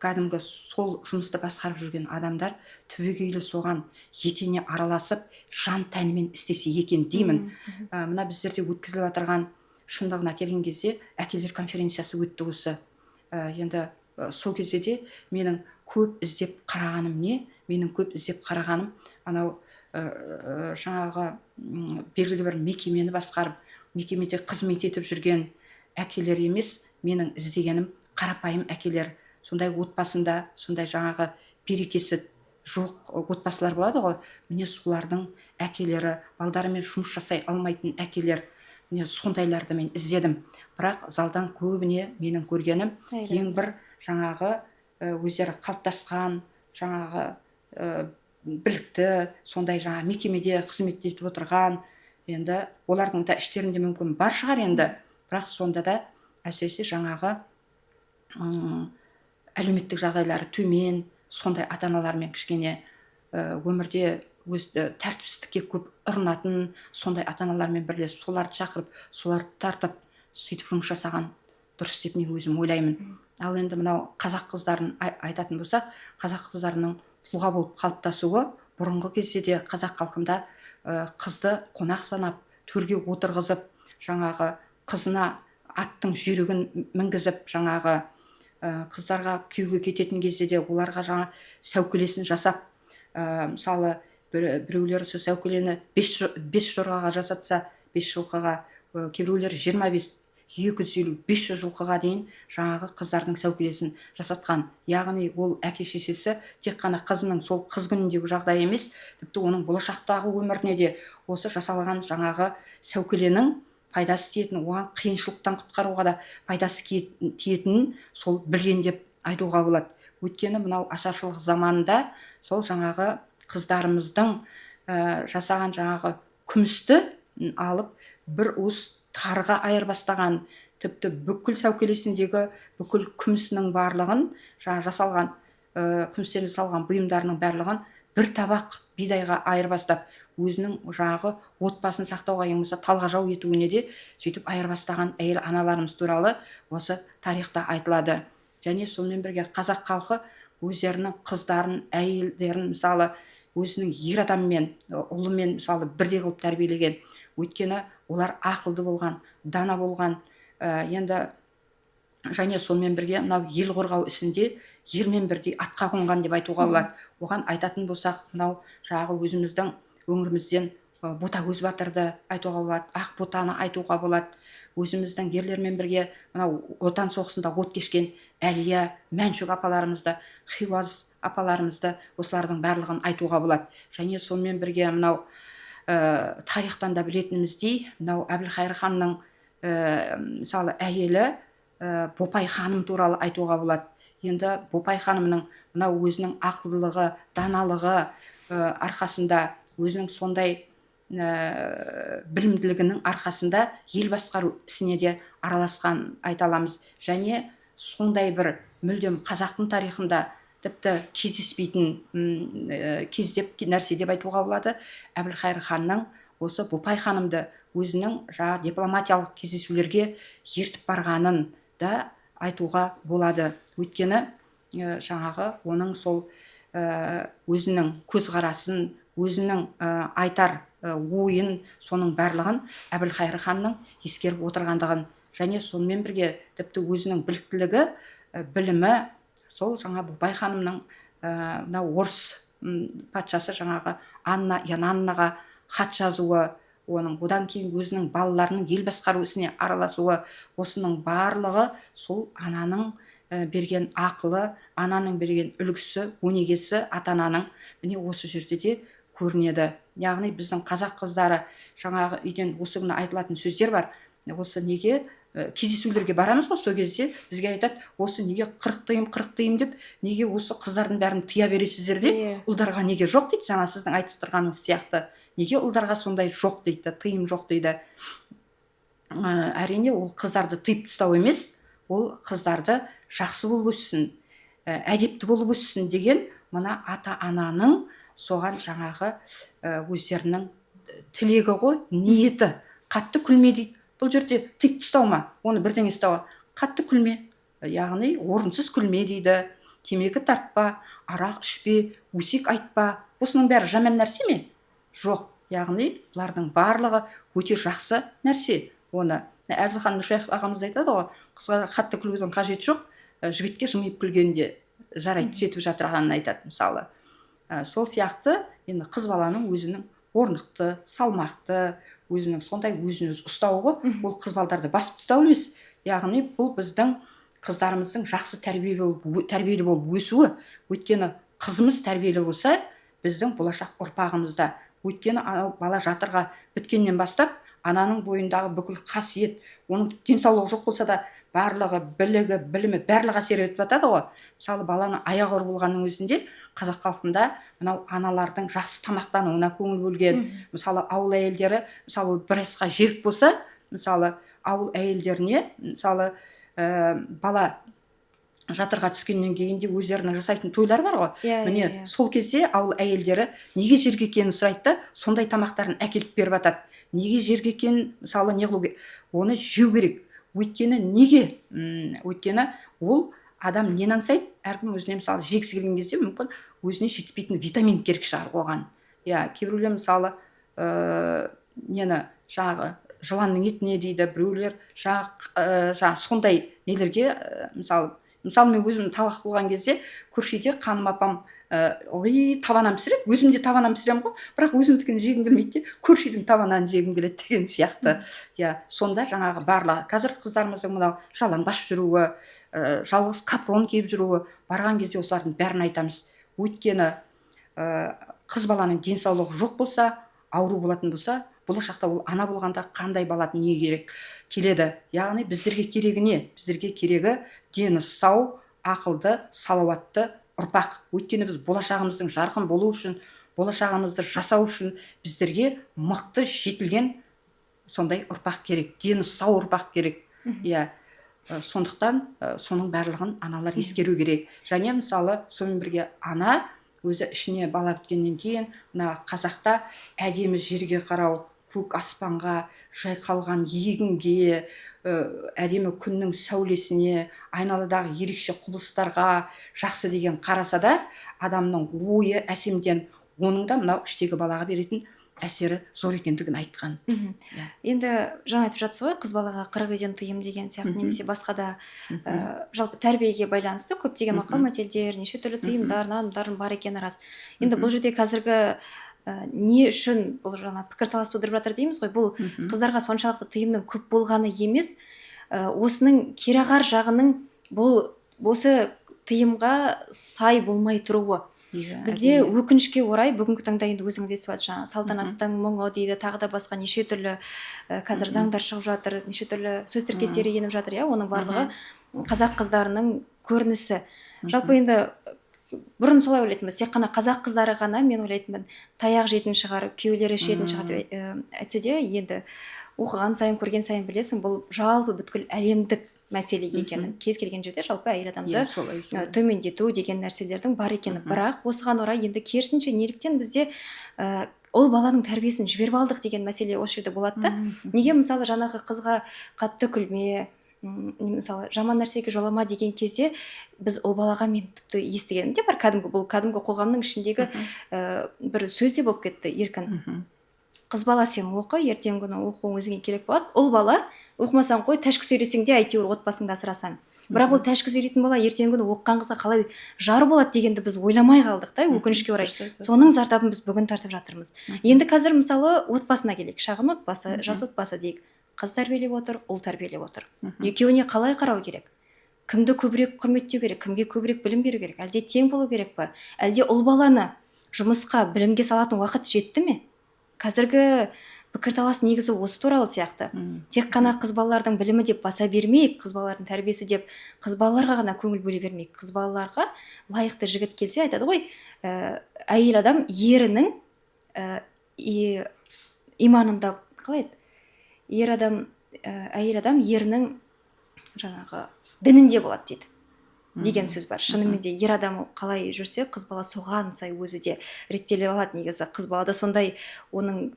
кәдімгі сол жұмысты басқарып жүрген адамдар түбегейлі соған етене араласып, жан тәнімен істесе екен деймін. Мына біздерде өткізіліп жатырған шындығына келген кезде әкелер конференциясы өтті осы. Енді сол кезде де менің көп іздеп қарағаным не? Менің көп іздеп қарағаным анау жаңағы белгілі бір мекемені басқарып, мекемеде қызмет етіп жүрген әкелер емес, менің іздегенім қарапайым әкелер. Сондай отбасында, сондай жаңағы берекесі жоқ отбасылар болады ғой. Міне солардың әкелері, балдарымен жұмыс жасай алмайтын әкелер. Міне сондайларды мен іздедім. Бірақ залдан көбіне менің көргенім ең бір жаңағы өздері қалыптасқан, жаңағы білікті, сондай жаңа мекемеде қызмет етіп отырған, енді олардың да іштерінде мүмкін бар шығар енді, бірақ сонда да әсіресе жаңағы әлеуметтік жағдайлары төмен, сондай ата-аналармен кішкене өмірде өзі тәртіпсіздікке көп ұрынатын, сондай ата-аналармен бірлесіп, соларды шақырып, соларды тартып, сөйтіп жұмыс жасаған дұрыс деп мен өзім ойлаймын. Ал енді мынау қазақ қыздарын айтатын болсақ, қазақ қыздарының тұлға болып қалыптасуы бұрынғы кезде де қазақ халқында қызды қонақ санап, төрге отырғызып, жаңағы қызына аттың жүйрігін мінгізіп, жаңағы қыздарға күйеуге кететін кезде де оларға жаңа сәукелесін жасап, мысалы біреулер сол сәукелені 5 жорғаға жасатса, 5 жылқыға, кейбіреулер 25, 250, 500 жылқыға дейін жаңағы қыздардың сәукелесін жасатқан. Яғни ол әке шешесі тек қана қызының сол қыз күніндегі жағдай емес, тіпті оның болашақтағы өміріне де осы жасалған жаңағы сәукеленің пайдасы тиетін, оған қиыншылықтан құтқаруға да пайдасы тиетінін сол білген деп айтуға болады. Өйткені мынау ашаршылық заманында сол жаңағы қыздарымыздың жасаған жаңағы күмісті алып бір уыс тарға айырбастаған, тіпті бүкіл сәукелесіндегі бүкіл күмісінің барлығын, жасалған күмістен жасалған бұйымдарының барлығын бір табақ бидайға айырбастап, өзінің жаңағы отбасын сақтауға ең болмаса талғажау етуіне де сөйтіп айырбастаған әйел аналарымыз туралы осы тарихта айтылады. Және сонымен бірге қазақ халқы өздерінің қыздарын, әйелдерін мысалы өзінің ер адаммен, ұлымен мысалы бірдей қылып тәрбиелеген. Өйткені олар ақылды болған, дана болған, енді және сонымен бірге мынау ел қорғау ісінде ермен бірдей атқа қонған деп айтуға болады. Оған айтатын болсақ, мынау жаңағы өзіміздің өңірімізден Ботагөз батырды айтуға болады, Ақ Ботаны айтуға болады. Өзіміздің ерлермен бірге мынау отан соғысында от кешкен Әлия, Мәншүк апаларымызды, Хиуаз апаларымызды, осылардың барлығын айтуға болады. Және сонымен бірге мынау тарихтан да білетініміздей, мынау Әбілқайыр ханның мысалы әйелі Бопай ханым туралы айтуға болады. Енді Бопай ханымның мынау өзінің ақылдылығы, даналығы арқасында, өзінің сондай білімділігінің арқасында ел басқару ісіне де араласқан айта аламыз. Және сондай бір мүлдем қазақтың тарихында тіпті кездеспейтін нәрсе деп айтуға болады. Әбілқайыр ханның осы Бопай ханымды өзінің жаңағы дипломатиялық кездесулерге ертіп барғанын да айтуға болады. Өйткені жаңағы оның сол өзінің көзқарасын, өзінің айтар ойын, соның барлығын Әбілқайыр ханның ескеріп отырғандығын, және сонымен бірге тіпті өзінің біліктілігі, білімі сол жаңа Бопай ханымның мынау орыс патшасы жаңағы Анна Янаннаға хат жазуы, оның одан кейін өзінің балаларының ел басқару ісіне араласуы, осының барлығы сол ананың берген ақылы, ананың берген үлгісі, өнегесі, ата-ананың міне осы жерде де көрінеді. Яғни біздің қазақ қыздары жаңағы үйден осы күні айтылатын сөздер бар. Осы неге кездесулерге барамыз ғой, сол кезде бізге айтады, осы неге 40 тыйым деп, неге осы қыздардың бәрін тыя бересіздер де, ұлдарға неге жоқ дейді. Жаңа сіздің айтып тұрғаныңыз сияқты, неге ұлдарға сондай жоқ дейді, тыйым жоқ дейді. Әрине ол қыздарды тыйып тастау емес, ол қыздарды жақсы болып өссін, әдепті болып өссін деген мына ата-ананың соған жаңағы өздерінің тілегі ғой, ниеті. Қатты күлме дейді. Бұл жерде тыйып тастау ма, оны бірден істауға. Қатты күлме, яғни орынсыз күлме дейді. Темекі тартпа, арақ ішпе, өсек айтпа. Осының бәрі жаман нәрсе ме? Жоқ. Яғни бұлардың барлығы өте жақсы нәрсе. Оны Әбділхан Нұршайықов ағамыз айтады ғой, қызға қатты күлудің қажеті жоқ, жігітке жымиып күлгенде жарайды, жетіп жатырғанын айтады мысалы. Сол сияқты енді қыз баланың өзінің орнықты, салмақты, өзінің сондай өзін өзі ұстауы ғой, ол қыз балдарды басып тастау емес. Яғни бұл біздің қыздарымыздың жақсы тәрбиелі болып өсуі. Өйткені қызымыз тәрбиелі болса, біздің болашақ ұрпағымызда. Өйткені бала жатырға біткеннен бастап, ананың бойындағы бүкіл қасиет, оның денсаулығы жоқ болса да, барлығы, білігі, білімі, барлығы әсер етіп жатады ғой. Мысалы, баланың аяқ ауыр болғанның өзінде қазақ халқында мынау аналардың жақсы тамақтануына көңіл бөлген. Мысалы, ауыл әйелдері, мысалы, бір асқа жерік болса, мысалы, ауыл әйелдеріне, мысалы, бала жатырға түскеннен кейін де өздерінің жасайтын тойлар бар ғой. Міне сол кезде ауыл әйелдері неге жерге екенін сұрайды да, сондай тамақтарын әкеліп беріп жатады. Неге жерге екенін, мысалы, не қылу керек? Оны жеу керек. Өйткені неге? Өйткені ол адам нені аңсайды? Әркім өзіне мысалы жегісі келген кезде мүмкін өзіне жетпейтін витамин керек шығар оған. Кейбіреулер мысалы нені жаңағы жыланның етіне дейді, біреулер жаңағы сондай нелерге мысалы мен өзім табақ қылған кезде көршіде қаным апам табанан пісіреді, өзім де табанан пісіремін ғой, бірақ өзімдікін жегім келмейді де, көршідің табанан жегім келеді деген сияқты. Сонда жаңағы барлығы қазір қыздарымыздың мынау жалаңбас жүруі, жалғыз капрон киіп жүруі, барған кезде осылардың бәрін айтамыз. Өйткені қыз баланың денсаулығы жоқ болса, ауру болатын болса, болашақта ол ана болғанда қандай бала не керек келеді. Яғни біздерге керегі не? Біздерге керегі дені сау, ақылды, салауатты ұрпақ. Өйткені біз болашағымыздың жарқын болу үшін, болашағымызды жасау үшін біздерге мықты жетілген сондай ұрпақ керек, дені сау ұрпақ керек. Сондықтан соның барлығын аналар ескеру керек. Және мысалы сонымен бірге ана өзі ішіне бала біткеннен кейін мына қазақта әдемі жерге қарау, көк аспанға, жайқалған егінге, әдемі күннің сәулесіне, айналадағы ерекше құбылыстарға жақсы деген қараса да, адамның ойы әсемден, оның да мынау іштегі балаға беретін әсері зор екендігін айтқан. Иә. Енді жаңа айтып жатсыз ғой, қыз балаға 40 үйден тыйым деген сияқты, немесе басқа да жалпы тәрбиеге байланысты көптеген мақал мәтелдер, неше түрлі тыйымдар, нанымдар бар екені рас. Енді бұл жерде қазіргі не үшін бұл жаңа пікірталас тудырып жатыр дейміз ғой, бұл қыздарға соншалықты тыйымның көп болғаны емес, осының кереғар жағының бұл осы тыйымға сай болмай тұруы. Бізде өкінішке орай бүгінгі таңда, енді өзіңіз естіп жатсыз, жаңа салтанаттың мұңы дейді, тағы да басқа неше түрлі қазір заңдар шығып жатыр, неше түрлі сөз тіркестері еніп жатыр, иә, оның барлығы қазақ қыздарының көрінісі. Жалпы енді бұрын солай ойлайтынбыз, тек қана қазақ қыздары ғана, мен ойлайтынмын, таяқ жейтін шығар, күйеулері ішетін шығар деп әйтсе де, енді оқыған сайын, көрген сайын білесің, бұл жалпы бүткіл әлемдік мәселе екенін, кез келген жерде жалпы әйел адамды төмендету деген нәрселердің бар екені. Бірақ осыған орай енді керісінше неліктен бізде ол баланың тәрбиесін жіберіп алдық деген мәселе осы жерде болады да. Неге мысалы жаңағы қызға қатты күлме, мысалы жаман нәрсеге жолама деген кезде біз ол балаға, мен тіпті естігенім де бар, бұл кәдімгі қоғамның ішіндегі бір сөз де болып кетті, еркін. Қыз бала, сен оқы, ертеңгі күні оқуың өзіңе керек болады. Ол бала оқымасаң қой, тәшкі сөйлесең де әйтеуір отбасыңды асырасаң. Бірақ ол тәшкі сөйлейтін бала ертеңгі күні оқыған қызға қалай жар болады дегенді біз ойламай қалдық та, өкінішке орай. Соның зардабын біз бүгін тартып жатырмыз. Енді қазір мысалы отбасына келейік, шағын отбасы, жас отбасы дейік. Қыз тәрбиелеп отыр, ұл тәрбиелеп отыр. Екеуіне қалай қарау керек? Кімді көбірек құрметтеу керек, кімге көбірек білім беру керек? Әлде тең болу керек па? Әлде ұл баланы жұмысқа, білімге салатын уақыт жетті ме? Қазіргі пікірталас негізі осы туралы сияқты. Тек қана қыз балалардың білімі деп баса бермейік, қыз балалардың тәрбиесі деп қыз балаларға ғана көңіл бөле бермейік. Қыз балаларға лайықты жігіт келсе, айтады ғой, әйел адам ерінің иманында, қалай еді? Әйел адам ерінің жаңағы дінінде болады дейді деген сөз бар. Шынымен де ер адам қалай жүрсе, қыз бала соған сай өзі де реттеліп алады негізі. Қыз балада сондай оның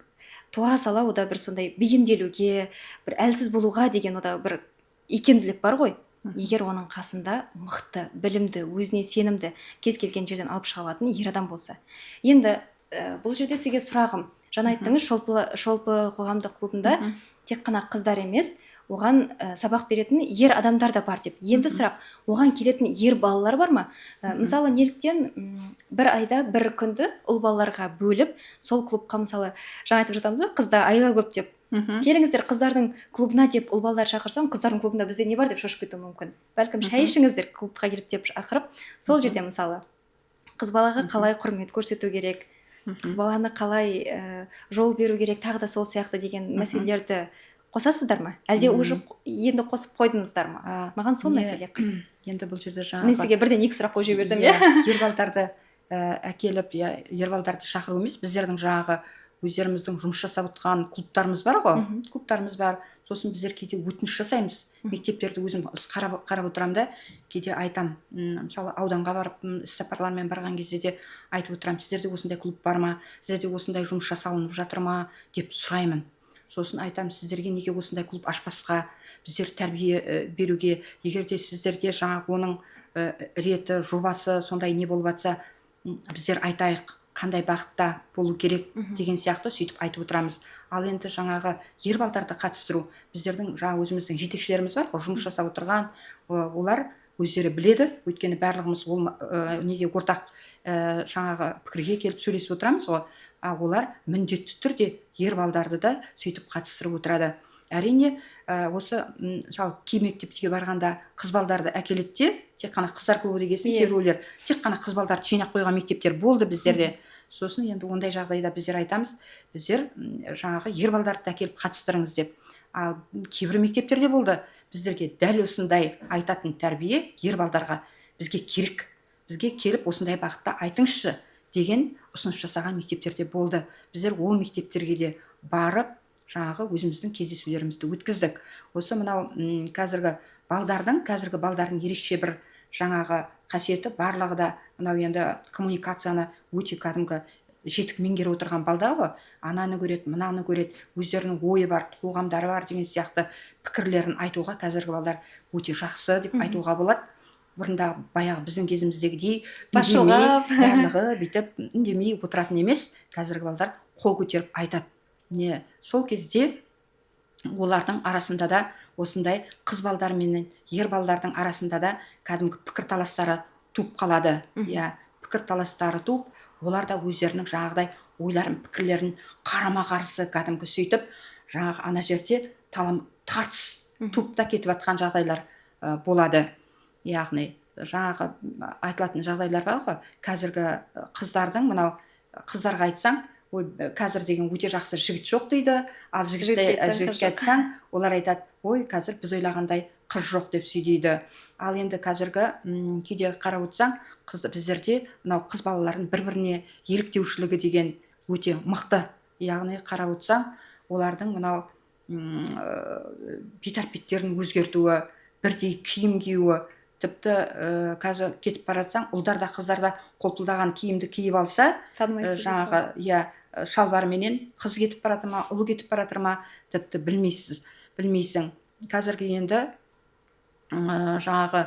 туа сала ода бір сондай бейімделуге, бір әлсіз болуға деген ода бір икемділік бар ғой. Егер оның қасында мықты, білімді, өзіне сенімді, кез келген жерден алып шыға алатын ер адам болса. Енді бұл жерде сізге сұрағым, жаңа айттыңыз, шолпы қоғамдық клубында тек қана қыздар емес, оған сабақ беретін ер адамдар да бар деп. Енді сұрақ, оған келетін ер балалар бар ма? Мысалы, неліктен бір айда бір күнді ұл балаларға бөліп, сол клубқа, мысалы, жаңа айтып жатамыз ғой, қызда айла көп деп. Келіңіздер қыздардың клубына деп ұл балалар шақырсам, қыздардың клубында бізде не бар деп шошып кетуі мүмкін. Бәлкім шай ішіңіздер клубқа келіп деп ақырып, сол жерде мысалы қыз балаға қалай құрмет көрсету керек, қыз баланы қалай жол беру керек, тағы да сол сияқты деген мәселелерді қосасыздар ма? Әлде уже енді қосып қойдыңыздар ма? Маған сол мәселе қызық. Енді бұл жерде жаңағы мен сізге бірден екі сұрақ қойып жібердім, иә. Ер балдарды әкеліп, ер балдарды шақыру емес, біздердің жаңағы өздеріміздің жұмыс жасап отқан клубтарымыз бар ғой, клубтарымыз бар. Сосын біздер кейде өтініш жасаймыз. Мектептерді өзім қарап отырамын да, кейде айтам, мысалы ауданға барып іс-сапарлармен барған кезде де айтып отырамын, сіздерде осындай клуб бар ма, сіздерде осындай жұмыс жасалынып жатыр ма деп сұраймын. Сосын айтам, сіздерге неге осындай клуб ашпасқа, біздер тәрбие беруге, егер де сіздерде жаңағы оның реті, жобасы сондай не болып жатса, біздер айтайық, қандай бағытта болу керек деген сияқты сөйтіп айтып отырамыз. Ал енді жаңағы ер балдарды қатыстыру, біздердің жаңа өзіміздің жетекшілеріміз бар ғой, жұмыс жасап отырған, олар өздері біледі, өйткені барлығымыз ол неде ортақ жаңағы пікірге келіп сөйлесіп отырамыз ғой. Олар міндетті түрде ер балдарды да сөйтіп қатыстырып отырады. Әрине, осы мысалы кей мектепке барғанда қыз балдарды әкеледі де, тек қана қыздар клубы дегесін кейбіреулер тек қана қыз балдарды жинап қойған мектептер болды біздерде. Сосын енді ондай жағдайда біздер айтамыз, біздер жаңағы ер балдарды әкеліп қатыстырыңыз деп. Ал кейбір мектептерде болды, біздерге дәл осындай айтатын тәрбие ер балдарға бізге керек. Бізге келіп осындай бағытта айтыңызшы деген ұсыныс жасаған мектептерде болды. Біздер ол мектептерге де барып, жаңағы өзіміздің кездесулерімізді өткіздік. Осы мынау қазіргі балдардың ерекше бір жаңағы қасиеті барлығы да мынау енді коммуникацияны өте кәдімгі жетік меңгеріп отырған балдар ғой. Ананы көреді, мынаны көреді, өздерінің ойы бар, толғамдары бар деген сияқты пікірлерін айтуға қазіргі балдар өте жақсы деп айтуға болады. бұрында баяғы біздің кезіміздегідей Бас үндемей шұлғап. барлығы бүйтіп үндемей отыратын емес. Қазіргі балдар қол көтеріп айтады. Не сол кезде олардың арасында да осындай қыз балдар менен ер балдардың арасында да кәдімгі пікірталастары туып қалады. Иә, пікірталастары туып, олар да өздерінің жаңағыдай ойларын, пікірлерін қарама қарсы кәдімгі сөйтіп, жаңағы ана жерде тартыс туып та кетіп жатқан жағдайлар болады. Яғни жаңағы айтылатын жағдайлар бар ғой, қазіргі қыздардың, мынау қыздарға айтсаң, ой, қазір деген өте жақсы жігіт жоқ дейді, ал жігітке айтсаң, олар айтады, ой, қазір біз ойлағандай қыз жоқ деп сөйдейді. Ал енді қазіргі кейде қарап отырсаң, біздерде мынау қыз балалардың бір-біріне еліктеушілігі деген өте мықты. Яғни қарап отырсаң, олардың мынау бет әлпеттерін өзгертуі, бірдей киім киюі, тіпті қазір кетіп бара жатсаң, ұлдар да қыздар да қолпылдаған киімді киіп алса, жаңағы шалбарменен қыз кетіп бара жатыр ма, ұл кетіп бара жатыр ма, тіпті білмейсің. Қазіргі енді жаңағы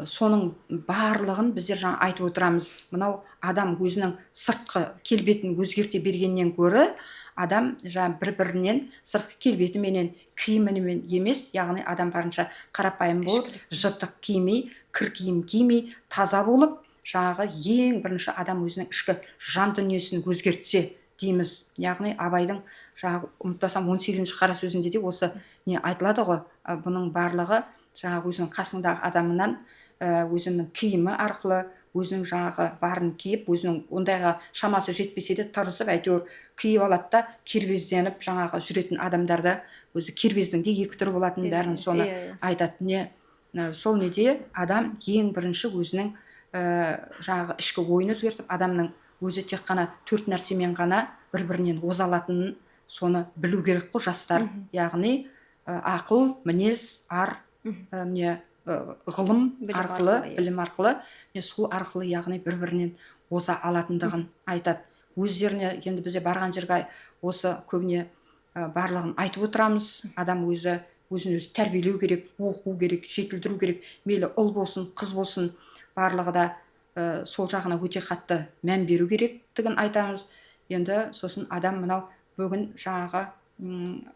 соның барлығын біздер жаңа айтып отырамыз. Мынау адам өзінің сыртқы келбетін өзгерте бергеннен гөрі, адам жаңа бір-бірінен сыртқы келбетіменен, киімімен емес, яғни адам барынша қарапайым болып, жыртық кимей, кір киім кимей, таза болып, жаңағы ең бірінші адам өзінің ішкі жан дүниесін өзгертсе дейміз. Яғни Абайдың жаңағы ұмытпасам 18-ші қара сөзінде де осы не айтылады ғой, бұның барлығы жаңағы өзінің қасындағы адамынан өзінің киімі арқылы, өзінің жаңағы барын киіп, өзінің ондайға шамасы жетпесе де тырысып әйтеуір киіп алады да, кербезденіп жаңағы жүретін адамдарда өзі кербездің де екі түрі болатынын бәрін соны айтады. Не сол неде адам ең бірінші өзінің жаңағы ішкі ойын өзгертіп, адамның өзі тек қана 4 нәрсемен ғана бір-бірінен озалатынын соны білу керек қой жастар. Яғни ақыл, мінез, ар, ғылым арқылы, білім арқылы, сол арқылы яғни бір-бірінен оза алатындығын айтады. Өздеріне енді бізде барған жерге осы көбіне барлығын айтып отырамыз. Адам өзін өзі тәрбиелеу керек, оқу керек, жетілдіру керек. Мейлі ұл болсын, қыз болсын, барлығы да сол жағына өте қатты мән беру керектігін айтамыз. Енді сосын адам мынау бүгін жаңағы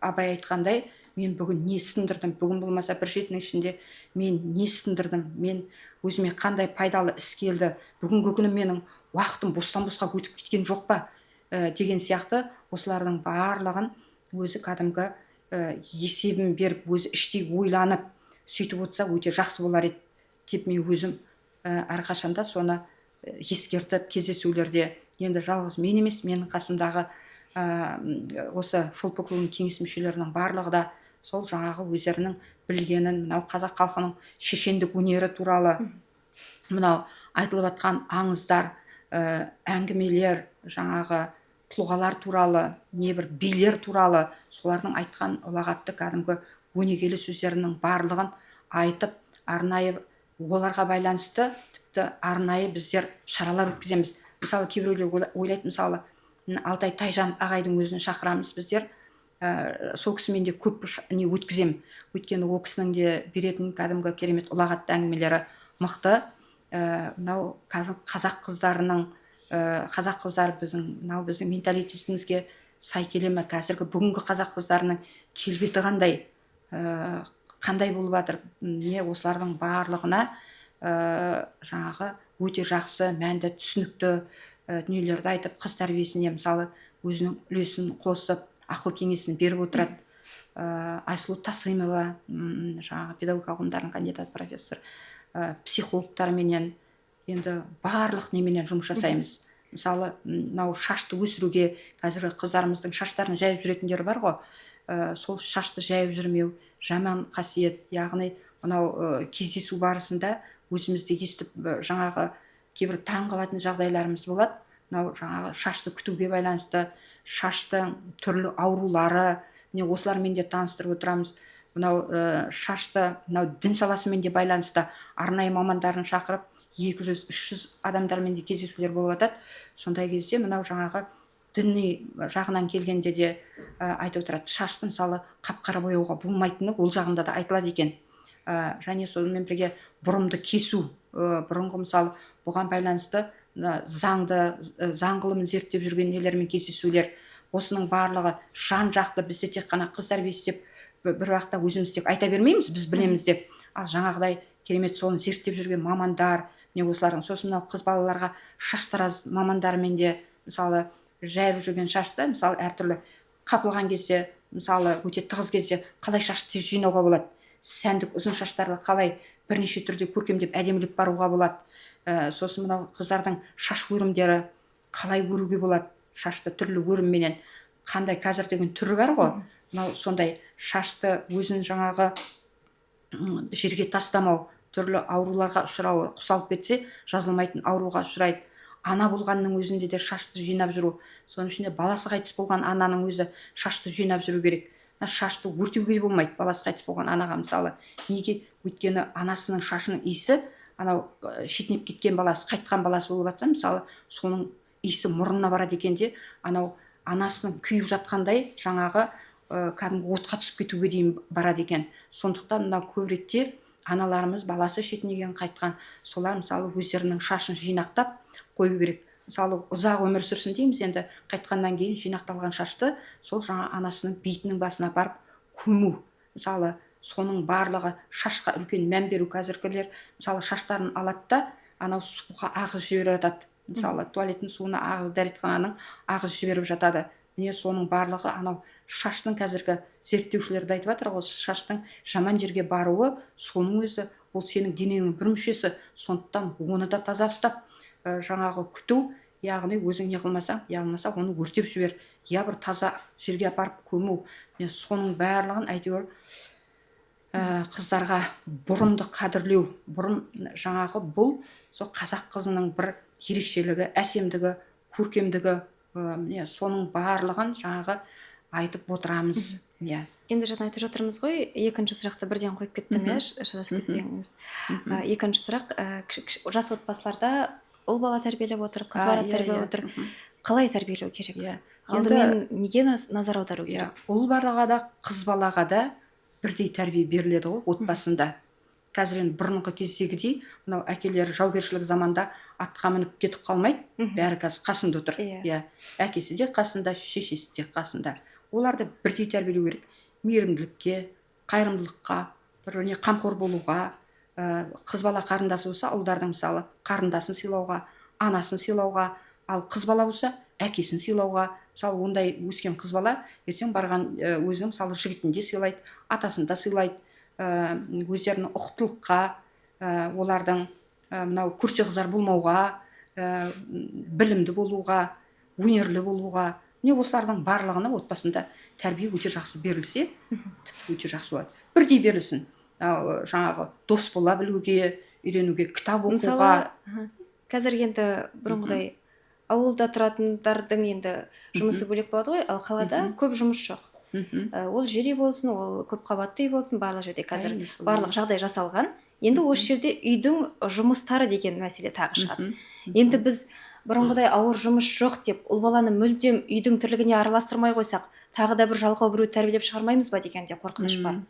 Абай айтқандай, мен бүгін не сындырдым, бүгін болмаса бір жетінің ішінде мен не сындырдым, мен өзіме қандай пайдалы іс келді, бүгінгі күнім менің уақытым бостан-босқа өтіп кеткен жоқ па деген сияқты осылардың барлығын өзі кәдімгі есебін беріп, өзі іштей ойланып сөйтіп отырса өте жақсы болар еді деп мен өзім әрқашанда соны ескертіп кездесулерде. Енді жалғыз мен емес, менің қасымдағы осы шолпы клубының кеңес мүшелерінің барлығы да сол жаңағы өздерінің білгенін, мынау қазақ халқының шешендік өнері туралы, мынау айтылып жатқан аңыздар, әңгімелер, жаңағы тұлғалар туралы, небір билер туралы, солардың айтқан ұлағатты кәдімгі өнегелі сөздерінің барлығын айтып, арнайы оларға байланысты тіпті арнайы біздер шаралар өткіземіз. Мысалы кейбіреулер ойлайды, мысалы Алтай Тайжан ағайдың өзін шақырамыз біздер, сол кісімен де көп не өткізем. Өйткені ол кісінің де беретін кәдімгі керемет ұлағатты әңгімелері мықты. Мынау қазақ қыздар біздің менталитетімізге сай келе ме? Қазіргі бүгінгі қазақ қыздарының келбеті қандай болып жатыр? Не осылардың барлығына жаңағы өте жақсы, мәнді, түсінікті дүниелерді айтып, қыз тәрбиесіне мысалы өзінің үлесін қосып, ақыл кеңесін беріп отырады. Айсұлу Тасымова, жаңағы педагогика ғылымдарының кандидат профессор, психологтарменен енді барлық неменен жұмыс жасаймыз. Мысалы мынау шашты өсіруге, қазіргі қыздарымыздың шаштарын жайып жүретіндері бар ғой, сол шашты жайып жүрмеу жаман қасиет. Яғни мынау кездесу барысында өзімізде естіп жаңағы кейбір таң қалатын жағдайларымыз болады. Мынау жаңағы шашты күтуге байланысты, шаштың түрлі аурулары, осылармен де таныстырып отырамыз. Мынау шашты мынау дін саласымен де байланысты арнайы мамандарын шақырып 200-300 адамдармен де кездесулер болып жатады. Сондай кезде мынау жаңағы діни жағынан келгенде де айтып отырады, шашты мысалы қап-қара бояуға болмайтыны ол жағында да айтылады екен. және сонымен бірге бұрымды кесу, бұрынғы мысалы бұған байланысты заң ғылымын зерттеп жүрген нелермен кездесулер, осының барлығы жан жақты. Бізде тек қана қыз тәрбиесі деп бір уақытта өзіміз тек айта бермейміз, біз білеміз деп. Ал жаңағыдай керемет соны зерттеп жүрген мамандар, міне осылардың, сосын мынау қыз балаларға шаштараз мамандарымен де мысалы жайып жүрген шашты мысалы әртүрлі қапылған кезде, мысалы өте тығыз кезде қалай шашты жинауға болады, сәндік ұзын шаштарды қалай бірнеше түрде көркемдеп әдемілеп баруға болады. Сосын мынау қыздардың шаш өрімдері қалай өруге болады, шашты түрлі өрімменен қандай қазір деген түрі бар ғой. Мынау сондай шашты өзін жаңағы жерге тастамау, түрлі ауруларға ұшырауы, құсалып кетсе жазылмайтын ауруға ұшырайды. Ана болғанның өзінде де шашты жинап жүру, соның ішінде баласы қайтыс болған ананың өзі шашты жинап жүру керек. Шашты өртеуге болмайды баласы қайтыс болған анаға мысалы. Неге? Өйткені анасының шашының иісі, анау шетінеп кеткен баласы, қайтқан баласы болып жатса, мысалы соның иісі мұрнына барады екен де, анау анасының күйіп жатқандай жаңағы кәдімгі отқа түсіп кетуге дейін барады екен. Сондықтан мынау көп ретте аналарымыз баласы шетінеген қайтқан, солар мысалы өздерінің шашын жинақтап қою керек. Мысалы ұзақ өмір сүрсін дейміз, енді қайтқаннан кейін жинақталған шашты сол жаңа анасының бейітінің басына барып көму. Мысалы соның барлығы шашқа үлкен мән беру. Қазіргілер мысалы шаштарын алады да анау суға ағыз жіберіп жатады. Мысалы туалеттің суына ағыз, дәретхананың ағыз жіберіп жатады. Міне соның барлығы анау шаштың, қазіргі зерттеушілер де айтып жатыр, осы шаштың жаман жерге баруы, соның өзі ол сенің денеңнің бір мүшесі, сондықтан оны да таза ұстап жаңағы күту, яғни өзің не қылмасаң, болмаса оны өртеп жібер, я бір таза жерге апарып көму. Соның барлығын әйтеуір қыздарға бұрымды қадірлеу, бұрым жаңағы бұл сол қазақ қызының бір ерекшелігі, әсемдігі, көркемдігі, соның барлығын жаңағы айтып отырамыз. Енді жаңа айтып жатырмыз ғой, екінші сұрақты бірден қойып кеттім, шатасып кетпеңіз. Екінші сұрақ, жас отбасыларда ұл бала тәрбиелеп отыр, қыз бала тәрбиелеп отыр. Қалай тәрбиелеу керек? Алдымен неге назар аудару керек? Ұл балаға да, қыз балаға да бірдей тәрбие беріледі ғой отбасында. Қазір енді бұрынғы кездегідей мынау әкелері жаугершілік заманда атқа мініп кетіп қалмайды, бәрі қазір қасында отыр. Әкесі де қасында, шешесі де қасында. Оларды бірдей тәрбиелеу керек. Мейірімділікке, қайырымдылыққа, біріне қамқор болуға, қыз бала қарындасы болса, ұлдардың мысалы қарындасын сыйлауға, анасын сыйлауға, ал қыз бала болса әкесін сыйлауға. Мысалы ондай өскен қыз бала ертең барған өзінің мысалы жігітін де сыйлайды, атасын да сыйлайды. Өздерінің ұқыптылыққа, олардың мынау көрсе қыздар болмауға, білімді болуға, өнерлі болуға, не осылардың барлығына отбасында тәрбие өте жақсы берілсе, өте жақсы болады. Бірдей берілсін. Жаңағы дос бола білуге, үйренуге, кітап оқуға. Мысалы, қазір енді бұрынғыдай ауылда тұратындардың енді жұмысы бөлек болады ғой, ал қалада көп жұмыс жоқ. Ол жер үй болсын, ол көп қабатты үй болсын, барлық жерде қазір барлық жағдай жасалған. Енді осы жерде үйдің жұмыстары деген мәселе тағы шығады. Енді біз бұрынғыдай ауыр жұмыс жоқ деп, ұл баланы мүлдем үйдің тірлігіне араластырмай қойсақ, тағы да бір жалқау біреу тәрбиелеп шығармаймыз ба деген де қорқыныш бар.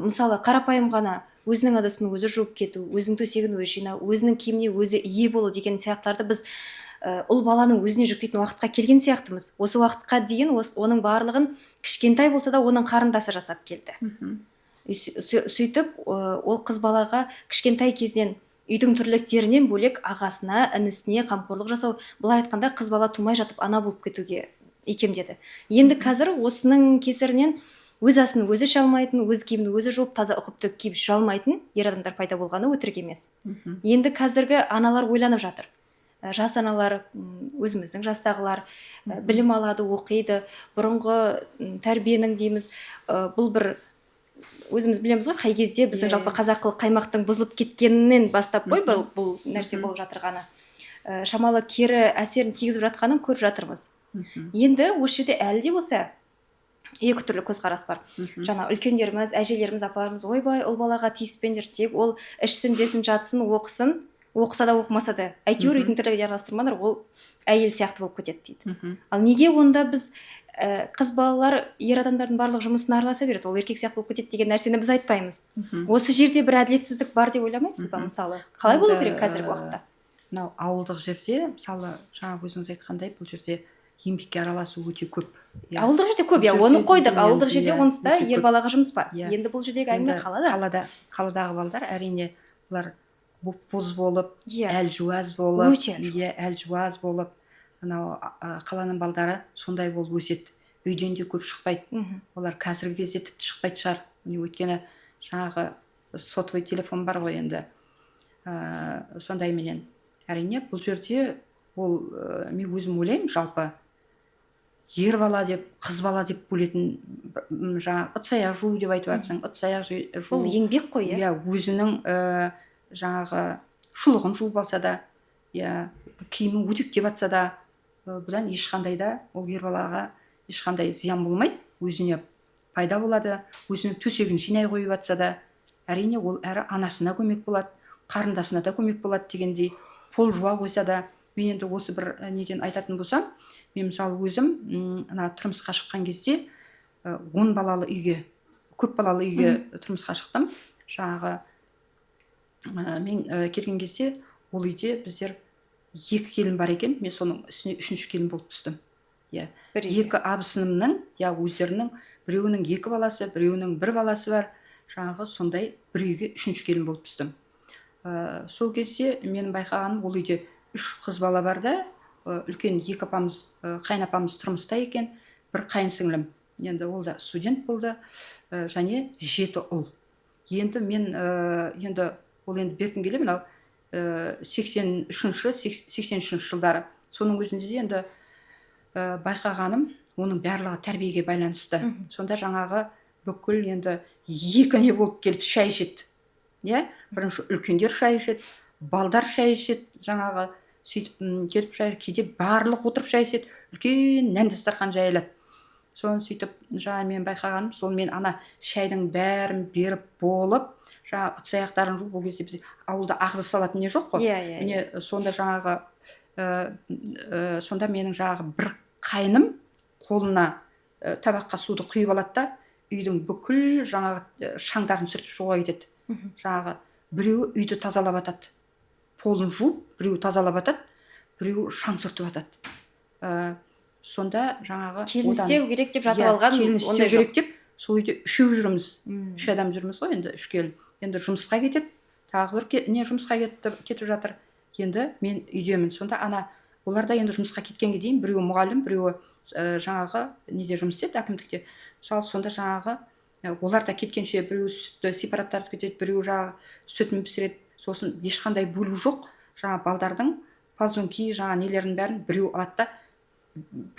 Мысалы, қарапайым ғана өзінің ыдысын өзі жуып кету, өзінің төсегін өзі жинау, өзінің киіміне өзі ие болу деген сияқтарды біз ұл баланың өзіне жүктейтін уақытқа келген сияқтымыз. Осы уақытқа дейін оның барлығын кішкентай болса да оның қарындасы жасап келді. Сөйтіп ол қыз балаға кішкентай кезден үйдің тірліктерінен бөлек ағасына, інісіне қамқорлық жасау, былай айтқанда қыз бала тумай жатып ана болып кетуге икемдеді. Енді қазір осының кесірінен өз асын өзі іше алмайтын, өз киімін өзі жуып, таза ұқыпты киіп жүре алмайтын ер адамдар пайда болғаны өтірік емес. Енді қазіргі аналар ойланып жатыр. Жас аналар, өзіміздің жастағылар білім алады, оқиды, бұрынғы тәрбиенің дейміз, бұл бір өзіміз білеміз ғой, қай кезде біздің жалпы қазақылық қаймақтың бұзылып кеткенінен бастап қой бұл нәрсе болып жатырғаны. Шамалы кері әсерін тигізіп жатқанын көріп жатырмыз. Енді осы жерде әлі де болса екі түрлі көзқарас бар. Жаңа үлкендеріміз, әжелеріміз, апаларымыз, ойбай, ұл балаға тиіспеңдер, тек ол ішсін, жесін, жатсын, оқысын, оқыса да оқымаса да әйтеуір үйдің тірлігіне араластырмаңдар, ол әйел сияқты болып кетеді дейді. Ал неге онда біз қыз балалар ер адамдардың барлық жұмысына араласа береді, ол еркек сияқты болып кетеді деген нәрсені біз айтпаймыз. Осы жерде бір әділетсіздік бар деп ойламайсыз ба? Мысалы қалай болу керек қазіргі уақытта? Мынау ауылдық жерде мысалы жаңа өзіңіз айтқандай бұл жерде еңбекке араласу өте көп. Ауылдық жерде көп, оны қойдық, ауылдық жерде онсыз да ер балаға жұмыс бар. Енді бұл жердегі әңгіме қаладағы балдар әрине бұлар боз болып, Иә. әлжуаз болып, Өте әлжуаз болып, анау қаланың балдары сондай болып өседі. Үйден де көп шықпайды. Олар қазіргі кезде тіпті шықпайтын шығар. Өйткені жаңағы сотовый телефон бар ғой енді. Сондайменен әрине бұл жерде ол мен өзім ойлаймын, жалпы ер бала деп, қыз бала деп бөлетін жаңағы ыдыс-аяқ жуу деп айтып жатсаң, ыдыс-аяқ жуу. Бұл еңбек қой, иә. Иә, өзінің жаңағы шұлығын жуып алса да, иә, киімін өтектеп жатса да, бұдан ешқандай да ол ер балаға ешқандай зиян болмайды, өзіне пайда болады, өзінің төсегін жинай қойып жатса да, әрине ол әрі анасына көмек болады, қарындасына да көмек болады дегендей, пол жуа қойса да. Мен енді осы бір неден айтатын болсам, мен мысалы өзім ана тұрмысқа шыққан кезде 10 балалы үйге, көп балалы үйге тұрмысқа шықтым. Жаңағы мен келген кезде ол үйде біздер 2 келін бар екен, мен соның үстіне 3-ші келін болып түстім. Иә. 2 абысынымның, иә, өздерінің біреуінің 2 баласы, біреуінің 1 баласы бар. Жаңағы сондай бір үйге 3-ші келін болып түстім. Сол кезде мен байқағаным, ол үйде 3 қыз бала бар да, үлкен 2 апамыз, қайынапамыз тұрмыста екен, бір қайынсіңлім. Енді ол да студент болды, және 7 ұл. Енді мен енді ол енді бертін келе мынау 83 жылдары. Соның өзінде де енді байқағаным, оның барлығы тәрбиеге байланысты. Сонда жаңағы бүкіл енді 2 не болып келіп шай ішеді. Иә, бірінші үлкендер шай ішеді, балдар шай ішеді, жаңағы сөйтіп келіп шай, кейде барлық отырып шай ішеді, үлкен нән дастархан жайылады. Соны сөйтіп жаңа мен байқағаным, сол мен ана шайдың бәрін беріп болып, жаңа ыдыс-аяқтарын жуып, ол кезде біз ауылда ағза салатын не жоқ қой. Міне сонда жаңағы сонда менің жаңағы бір қайным қолына табаққа суды құйып алады да, үйдің бүкіл жаңағы шаңдарын сүртіп шығуға кетеді. Жаңағы біреуі үйді тазалап атады, полын жуып, біреуі тазалап атады, біреуі шаң сүртіп атады. Сонда жаңағы келін істеу керек деп жатып алған, келін істеу керек деп, сол үйде 3 жүрміз, 3 адам жүрміз ғой, енді 3 келін. Енді жұмысқа кетеді, тағы бір не жұмысқа кетіп жатыр. Енді мен үйдемін. Сонда ана олар да енді жұмысқа кеткенге дейін біреуі мұғалім, біреуі жаңағы неде жұмыс істейді, әкімдікте. Мысалы сонда жаңағы олар да кеткенше біреуі сүтті сепараттатып кетеді, біреуі жаңағы сүтін пісіреді. Сосын ешқандай бөлу жоқ. Жаңағы балдардың ползунки, жаңағы нелерін бәрін біреу алады да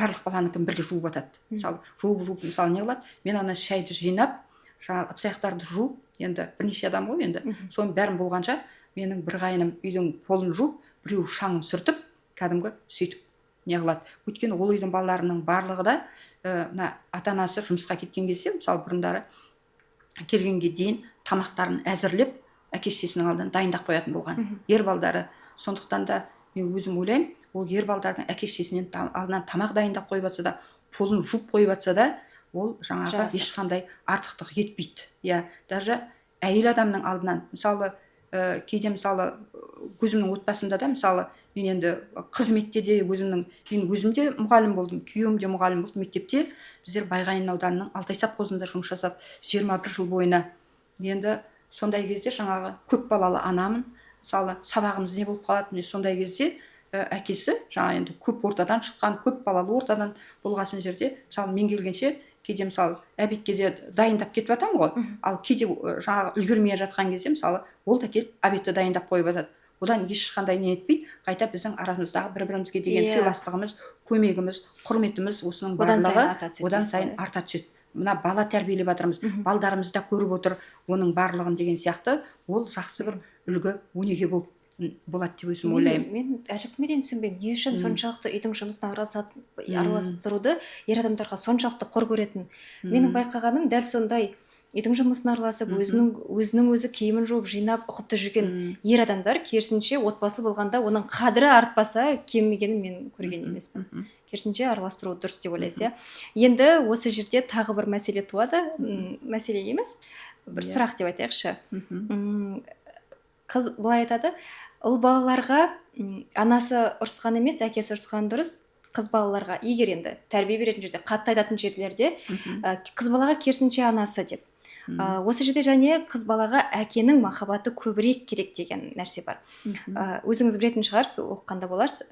барлық баланыкін бірге жуып атады. Мысалы жуып мысалы не қылады? Мен ана шайды жинап, жаңағы ыдыс-аяқтарды жуып, енді бірнеше адам ғой енді. Соның бәрін болғанша менің бір қайыным үйдің полын жуып, біреу шаңын сүртіп, кәдімгі сөйтіп не қылады. Өйткені ол үйдің балаларының барлығы да мына ата-анасы жұмысқа кеткен кезде, мысалы бұрындары келгенге дейін тамақтарын әзірлеп, әке-шешесінің алдынан дайындап қоятын болған. Ер балдары. Сондықтан да мен өзім ойлаймын, ол ер балдардың әке-шешесінен алдынан тамақ дайындап қойып жатса да, полын жуып қойып жатса да, ол жаңағы ешқандай артықтық етпейді. Иә, даже әйел адамның алдынан, мысалы кейде мысалы өзімнің отбасымда да, мысалы мен енді қызметте де мен өзім де мұғалім болдым, күйеуім де мұғалім болды. Мектепте біздер Байғанин ауданының Алтай совхозында жұмыс жасадық 21 жыл бойына. Енді сондай кезде жаңағы көп балалы анамын, мысалы сабағымыз не болып қалады, сондай кезде әкесі жаңа енді көп ортадан шыққан, көп балалы ортадан болғасын жерде, мысалы мен келгенше кейде мысалы обедке де дайындап кетіп жатамын ғой, ал кейде жаңағы үлгермей жатқан кезде мысалы ол да келіп обедті дайындап қойып жатады. Одан ешқандай не етпей, қайта біздің арамыздағы бір-бірімізге деген сыйластығымыз, көмегіміз, құрметіміз осының барлығы одан сайын арта түседі. Мына бала тәрбиелеп жатырмыз, балдарымыз да көріп отыр оның барлығын деген сияқты, ол жақсы бір үлгі өнеге болады деп өзім ойлаймын. Мен әлі күнге дейін түсінбеймін, не үшін соншалықты үйдің жұмысына араластыруды ер адамдарға соншалықты қор көретін. Менің байқағаным дәл сондай үйдің жұмысына араласып, өзінің өзі киімін жуып, жинап, ұқыпты жүрген ер адамдар керісінше отбасы болғанда оның қадірі артпаса кеммегенін мен көрген емеспін. керісінше араластыру дұрыс деп ойлайсыз, иә. Енді осы жерде тағы бір мәселе туады, мәселе емес, бір сұрақ деп айтайықшы. Қыз былай айтады, ұл балаларға анасы ұрысқан емес, әкесі ұрысқан дұрыс, қыз балаларға, егер енді тәрбие беретін жерде, қатты айтатын жерлерде, қыз балаға керісінше анасы деп. Осы жерде және қыз балаға әкенің махаббаты көбірек керек деген нәрсе бар. Өзіңіз білетін шығарсыз, оқығанда боларсыз,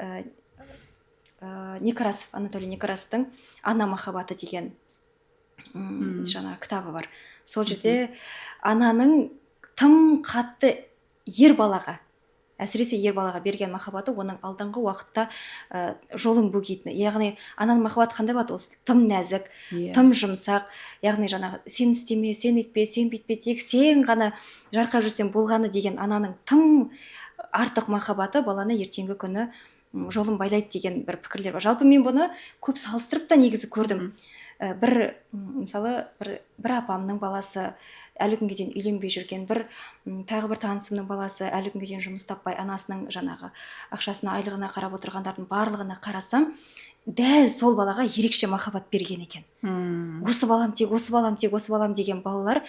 Некрасов, Анатолий Некрасовтың «Ана махаббаты» деген жаңа кітабы бар. Сол жерде ананың тым қатты ер балаға, әсіресе ер балаға берген махаббаты оның алдыңғы уақытта жолын бөгейтіні. Яғни ананың махаббаты қандай болады? Ол тым нәзік, тым жұмсақ. Яғни жаңағы сен істеме, сен өйтпе, сен бүйтпе, тек сен ғана жарқырап жүрсең болғаны деген ананың тым артық махаббаты баланы ертеңгі күні жолын байлайды деген бір пікірлер бар. Жалпы мен бұны көп салыстырып та негізі көрдім. Мысалы бір апамның баласы әлі күнге дейін үйленбей жүрген, тағы бір танысымның баласы әлі күнге дейін жұмыс таппай анасының жаңағы ақшасына, айлығына қарап отырғандардың барлығына қарасам, дәл сол балаға ерекше махаббат берген екен. Осы балам тек, осы балам тек, осы балам деген балалар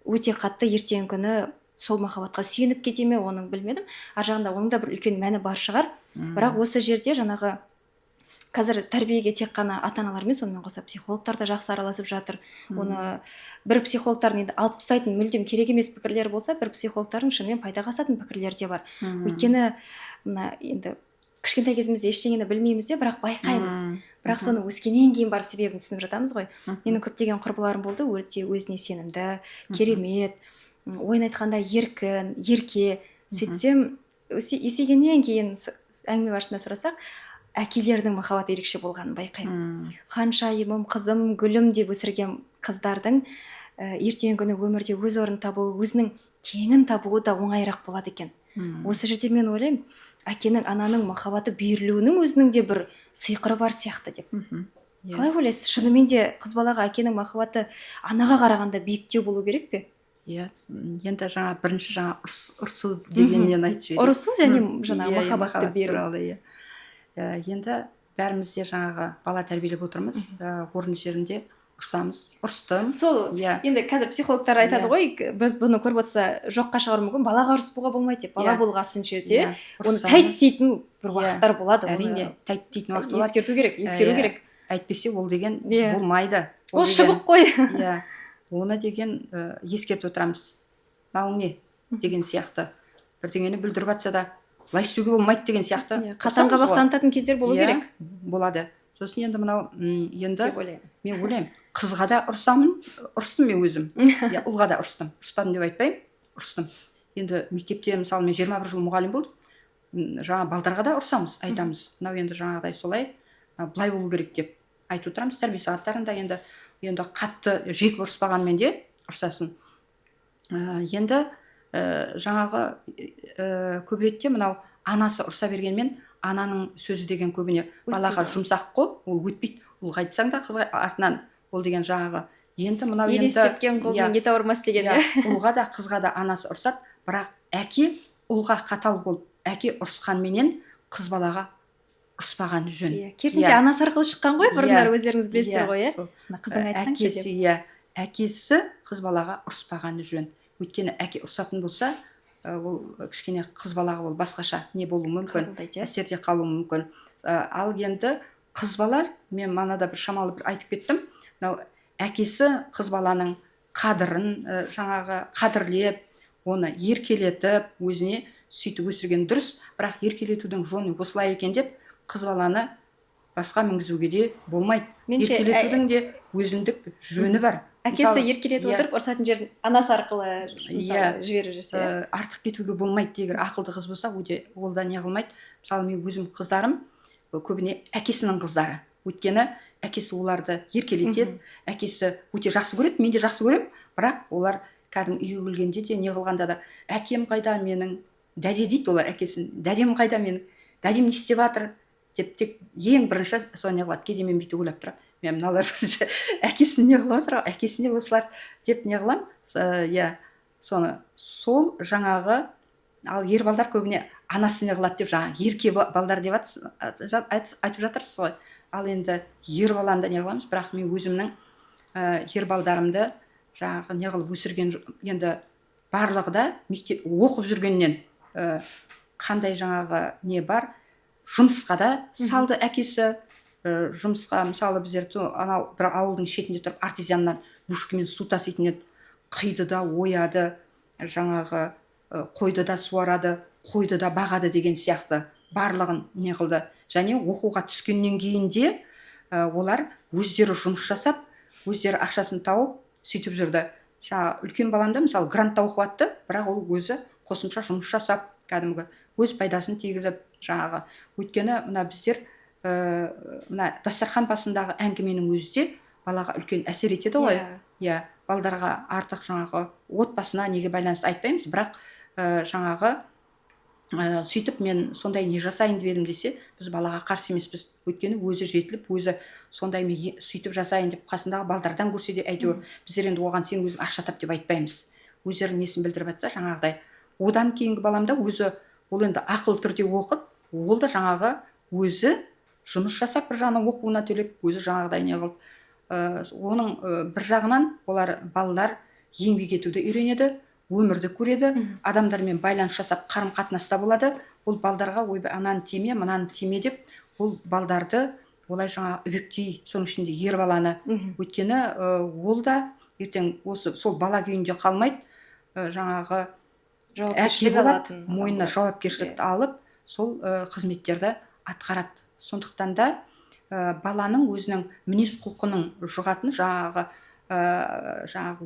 өте қатты ертеңгі күні сол махаббатқа сүйеніп кете ме, оның білмедім. Ар жағында оның да бір үлкен мәні бар шығар. Бірақ осы жерде жаңағы қазір тәрбиеге тек қана ата-аналар емес, сонымен қоса психологтар да жақсы араласып жатыр. Оны бір психологтардың енді алып тастайтын мүлдем керек емес пікірлер болса, бір психологтардың шынымен пайдаға асатын пікірлер де бар. Өйткені мына енді кішкентай кезімізде ештеңені білмейміз де, бірақ байқаймыз. Бірақ соны өскеннен кейін барып себебін түсініп жатамыз ғой. Менің көптеген құрбыларым болды, өте өзіне сенімді, керемет, ойын айтқанда еркін, ерке. Сөйтсем, есейгеннен кейін әңгіме барысында сұрасақ, әкелердің махаббаты ерекше болғанын байқаймын. Ханшайымым, қызым, гүлім деп өсірген қыздардың ертеңгі күні өмірде өз орнын табуы, өзінің теңін табуы да оңайырақ болады екен. Осы жерде мен ойлаймын, әкенің, ананың махаббаты берілуінің өзінің де бір сиқыры бар сияқты деп. Қалай ойлайсыз? Шынымен де қыз балаға әкенің махаббаты анаға қарағанда биіктеу болу керек пе? Иә, енді бірінші ұрсу дегеннен айтып жіберейін. Ұрысу және жаңағы махаббатты беру. Енді бәріміз де жаңағы бала тәрбиелеп отырмыз, орын жерінде ұрсамыз, ұрыстым. Сол, енді қазір психологтар айтады ғой, бір бұны көріп отырса жоққа шығару мүмкін, балаға ұрыспауға болмайды деп. Бала болғасын жерде оны тәйт дейтін бір уақыттар болады. Әрине, тәйт дейтін уақыт болады. Ескеру керек. Әйтпесе ол деген болмайды. Ол шыбық қой. Оны деген ескертіп отырамыз. Мынауың не деген сияқты. Бірдеңені бүлдіріп жатса да былай істеуге болмайды деген сияқты. Қатаң қабақ танытатын кездер болу керек. Болады. Сосын енді мынау енді мен ойлаймын, қызға да ұрсамын, ұрыстым мен өзім. Ұлға да ұрыстым. Ұрыспадым деп айтпаймын, ұрыстым. Енді мектепте мысалы мен 21 жыл мұғалім болдым. Жаңа балдарға да ұрсамыз, айтамыз. Мынау енді жаңағыдай солай, былай болу керек деп айтып отырамыз. Тәрбие сағаттарында енді қатты жек ұрыспағанмен де ұрсасын. Енді жаңағы көп ретте мынау анасы ұрса бергенмен ананың сөзі деген көбіне балаға жұмсақ қой, ол өтпейді. Ол қайтсаң да қызға артынан ол деген жаңағы енді мынау енді елестеткен қолмен ет ауырмас деген. Ұлға да қызға да анасы ұрсады, бірақ әке ұлға қатал болып, әке ұрысқанменен қыз балаға ұрыспаған жөн. Керісінше анасы арқылы шыққан ғой, бұрындар өздеріңіз білесіздер ғой, қызың айтсаңшы деп. Әкесі қыз балаға ұрыспағаны жөн. Өйткені әке ұрсатын болса, ол кішкене қыз балаға ол басқаша не болуы мүмкін, әсерде қалуы мүмкін. Ал енді қыз балар, мен манада бір шамалы бір айтып кеттім, әкесі қыз баланың қадырын жаңағы қадірлеп, оны еркелетіп, өзіне сөйтіп өсірген дұрыс, бірақ еркелетудің жөні осылай екен деп қыз баланы басқа мінгізуге де болмайды. Еркелетудің де өзіндік жөні бар. Әкесі еркелетіп отырып, ұрсатын жерін анасы арқылы жіберіп жүрсе. Артық кетуге болмайды егер ақылды қыз болса, ол да не қылмайды. Мысалы мен өзім қыздарым көбіне әкесінің қыздары. Өйткені әкесі оларды еркелетеді, әкесі өте жақсы көреді, мен де жақсы көремін, бірақ олар кәдімгі үйге келгенде де не қылғанда да әкем қайда менің, дәде дейді олар әкесін, дәдем қайда менің, дәдем не істеп жатыр деп тек ең бірінші соны не қылады. Кейде мен бүйтіп ойлап тұрамын, мен мыналар бірінші әкесін не қылып жатыр, әкесіне осылар деп не қыламын. Соны сол жаңағы, ал ер балдар көбіне анасы не қылады деп жаңағы ерке балдар деп айтып жатырсыз ғой. ал енді ер баланы да не қыламыз, бірақ мен өзімнің ер балдарымды жаңағы не қылып өсірген енді барлығы да мектеп оқып жүргеннен қандай жаңағы не бар, жұмысқа да салды әкесі. Жұмысқа мысалы біздер анау бір ауылдың шетінде тұрып артезианнан бушкамен су таситын еді, қиды да ояды, жаңағы қойды да суарады, қойды да бағады деген сияқты барлығын не қылды. Және оқуға түскеннен кейін де олар өздері жұмыс жасап, өздері ақшасын тауып сөйтіп жүрді. Жаңағы үлкен баламда мысалы грантта оқып жатты, бірақ ол өзі қосымша жұмыс жасап, кәдімгі өз пайдасын тигізіп жаңағы. Өйткені мына біздер мына дастархан басындағы әңгіменің өзі де балаға үлкен әсер етеді ғой. Иә, балдарға артық жаңағы отбасына неге байланысты айтпаймыз, бірақ жаңағы сөйтіп мен сондай не жасайын деп едім десе, біз балаға қарсы емеспіз. Өйткені өзі жетіліп, өзі сондай мен сөйтіп жасайын деп қасындағы балдардан көрсе де әйтеуір біздер енді оған сен өзің ақша тап деп айтпаймыз. Өздері несін білдіріп жатса жаңағыдай. Одан кейінгі баламда өзі ол енді ақылы түрде оқып, ол да жаңағы өзі жұмыс жасап бір жағынан оқуына төлеп, өзі жаңағыдай не қылып, оның бір жағынан олар балалар еңбек етуді үйренеді, өмірді көреді, адамдармен байланыс жасап қарым қатынаста болады. Ол балдарға ойбай ананы тиме, мынаны тиме деп, ол балдарды олай жаңа үгіктей, соның ішінде ер баланы. Өйткені ол да ертең осы сол бала күйінде қалмайды, жаңағы әке болады, мойнына жауапкершілікті алып, сол қызметтерді атқарады. Сондықтан да баланың өзінің мінез құлқының жұғатын жаңағы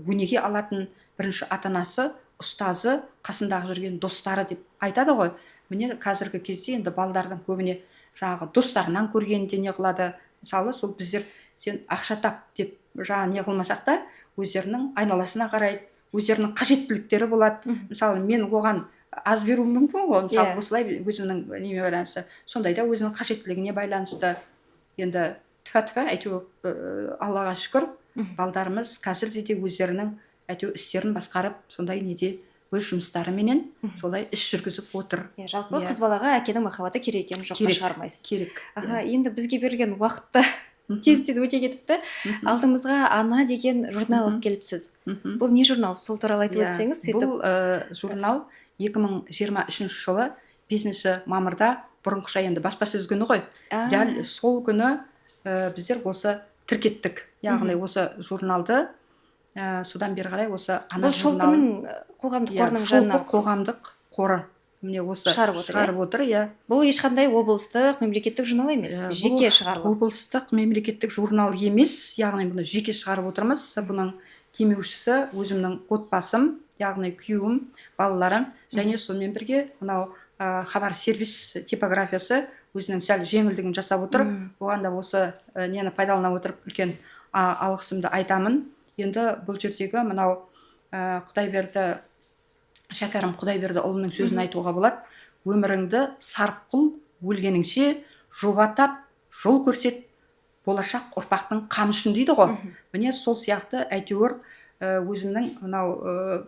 өнеге алатын бірінші ата-анасы, ұстазы, қасындағы жүрген достары деп айтады ғой. Міне қазіргі кезде енді балдардың көбіне жаңағы достарынан көргенде не қылады. Мысалы сол біздер сен ақша тап деп жаңа не қылмасақ та, өздерінің айналасына қарайды, өздерінің қажеттіліктері болады. Мысалы мен оған аз беруім мүмкін ғой, мысалы осылай өзімнің неме байланысты, сондай да өзінің қажеттілігіне байланысты. Енді тфа-тфа әйтеуір Аллаға шүкір, балдарымыз қазірде де өздерінің әйтеуір істерін басқарып, сондай неде өз жұмыстарыменен солай іс жүргізіп отыр. Жалпы қыз балаға әкенің махаббаты керек екенін жоққа шығармайсыз. Керек. Енді бізге берілген уақытта тез өте кетіпті. Алдымызға Ана деген журнал алып келіпсіз. Бұл не журнал? Сол туралы айтып өтсеңіз. Бұл журнал 2023 жылы 5 мамырда, бұрынғыша енді баспасөз күні ғой, дәл сол күні біздер осы тіркеттік. Яғни осы журналды содан бері қарай осы Ана журналын қоғамдық қорының жанынан, қоғамдық қоры міне осы шығарып отыр. Бұл ешқандай облыстық мемлекеттік журнал емес, жеке шығарылып. Облыстық мемлекеттік журнал емес, яғни бұны жеке шығарып отырмыз. Бұның демеушісі өзімнің отбасым, яғни күйеуім, балаларым, және сонымен бірге мынау хабар сервис типографиясы өзінің сәл жеңілдігін жасап отыр. Оған да осы нені пайдалана отырып үлкен алғысымды айтамын. Енді бұл жердегі мынау Құдайберді, Шәкәрім Құдайбердіұлының сөзін айтуға болады. Өміріңді сарп қыл, өлгеніңше жобатап, жол көрсет, болашақ ұрпақтың қамышын дейді ғой. Міне сол сияқты әйтеуір өзімнің мынау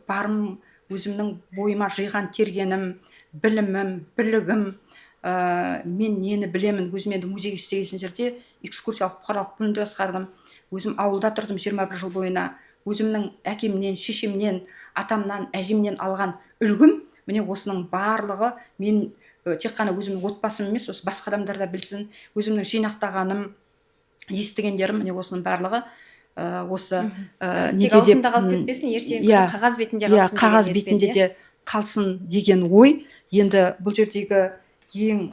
барым, өзімнің бойыма жиған тергенім, білімім, білігім, мен нені білемін, өзім енді музей істеген жерде экскурсиялық бұқаралық бөлімді басқардым. Өзім ауылда тұрдым 21 жыл бойына. Өзімнің әкемнен, шешемнен, атамнан, әжемнен алған үлгім, міне осының барлығы мен тек қана өзімнің отбасым емес, осы басқа адамдар да білсін, өзімнің жинақтағаным, естігендерім, міне осының барлығы осы тек аузында қалып кетпесін, ертең қағаз бетінде қалсын. Қағаз бетінде де қалсын деген ой. Енді бұл жердегі ең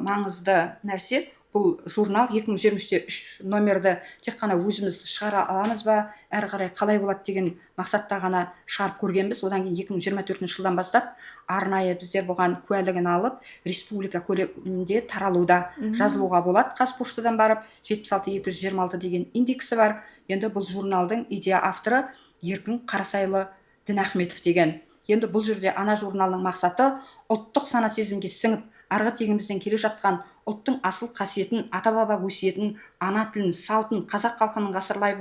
маңызды нәрсе, бұл журнал 2023-те 3 номерді тек қана өзіміз шығара аламыз ба, әрі қарай қалай болады деген мақсатта ғана шығарып көргенбіз. Одан кейін 2024 жылдан бастап арнайы біздер бұған куәлігін алып, республика көлемінде таралуда, жазылуға болады. Қазпоштадан барып 76226 деген индексі бар. Енді бұл журналдың идея авторы Еркін Қарасайлы Дінахметов деген. Енді бұл жерде Ана журналының мақсаты ұлттық сана сезімге сіңіп, арғы тегімізден келе жатқан ұлттың асыл қасиетін, ата-баба өсиетін, ана тілін, салтын, қазақ халқының ғасырлар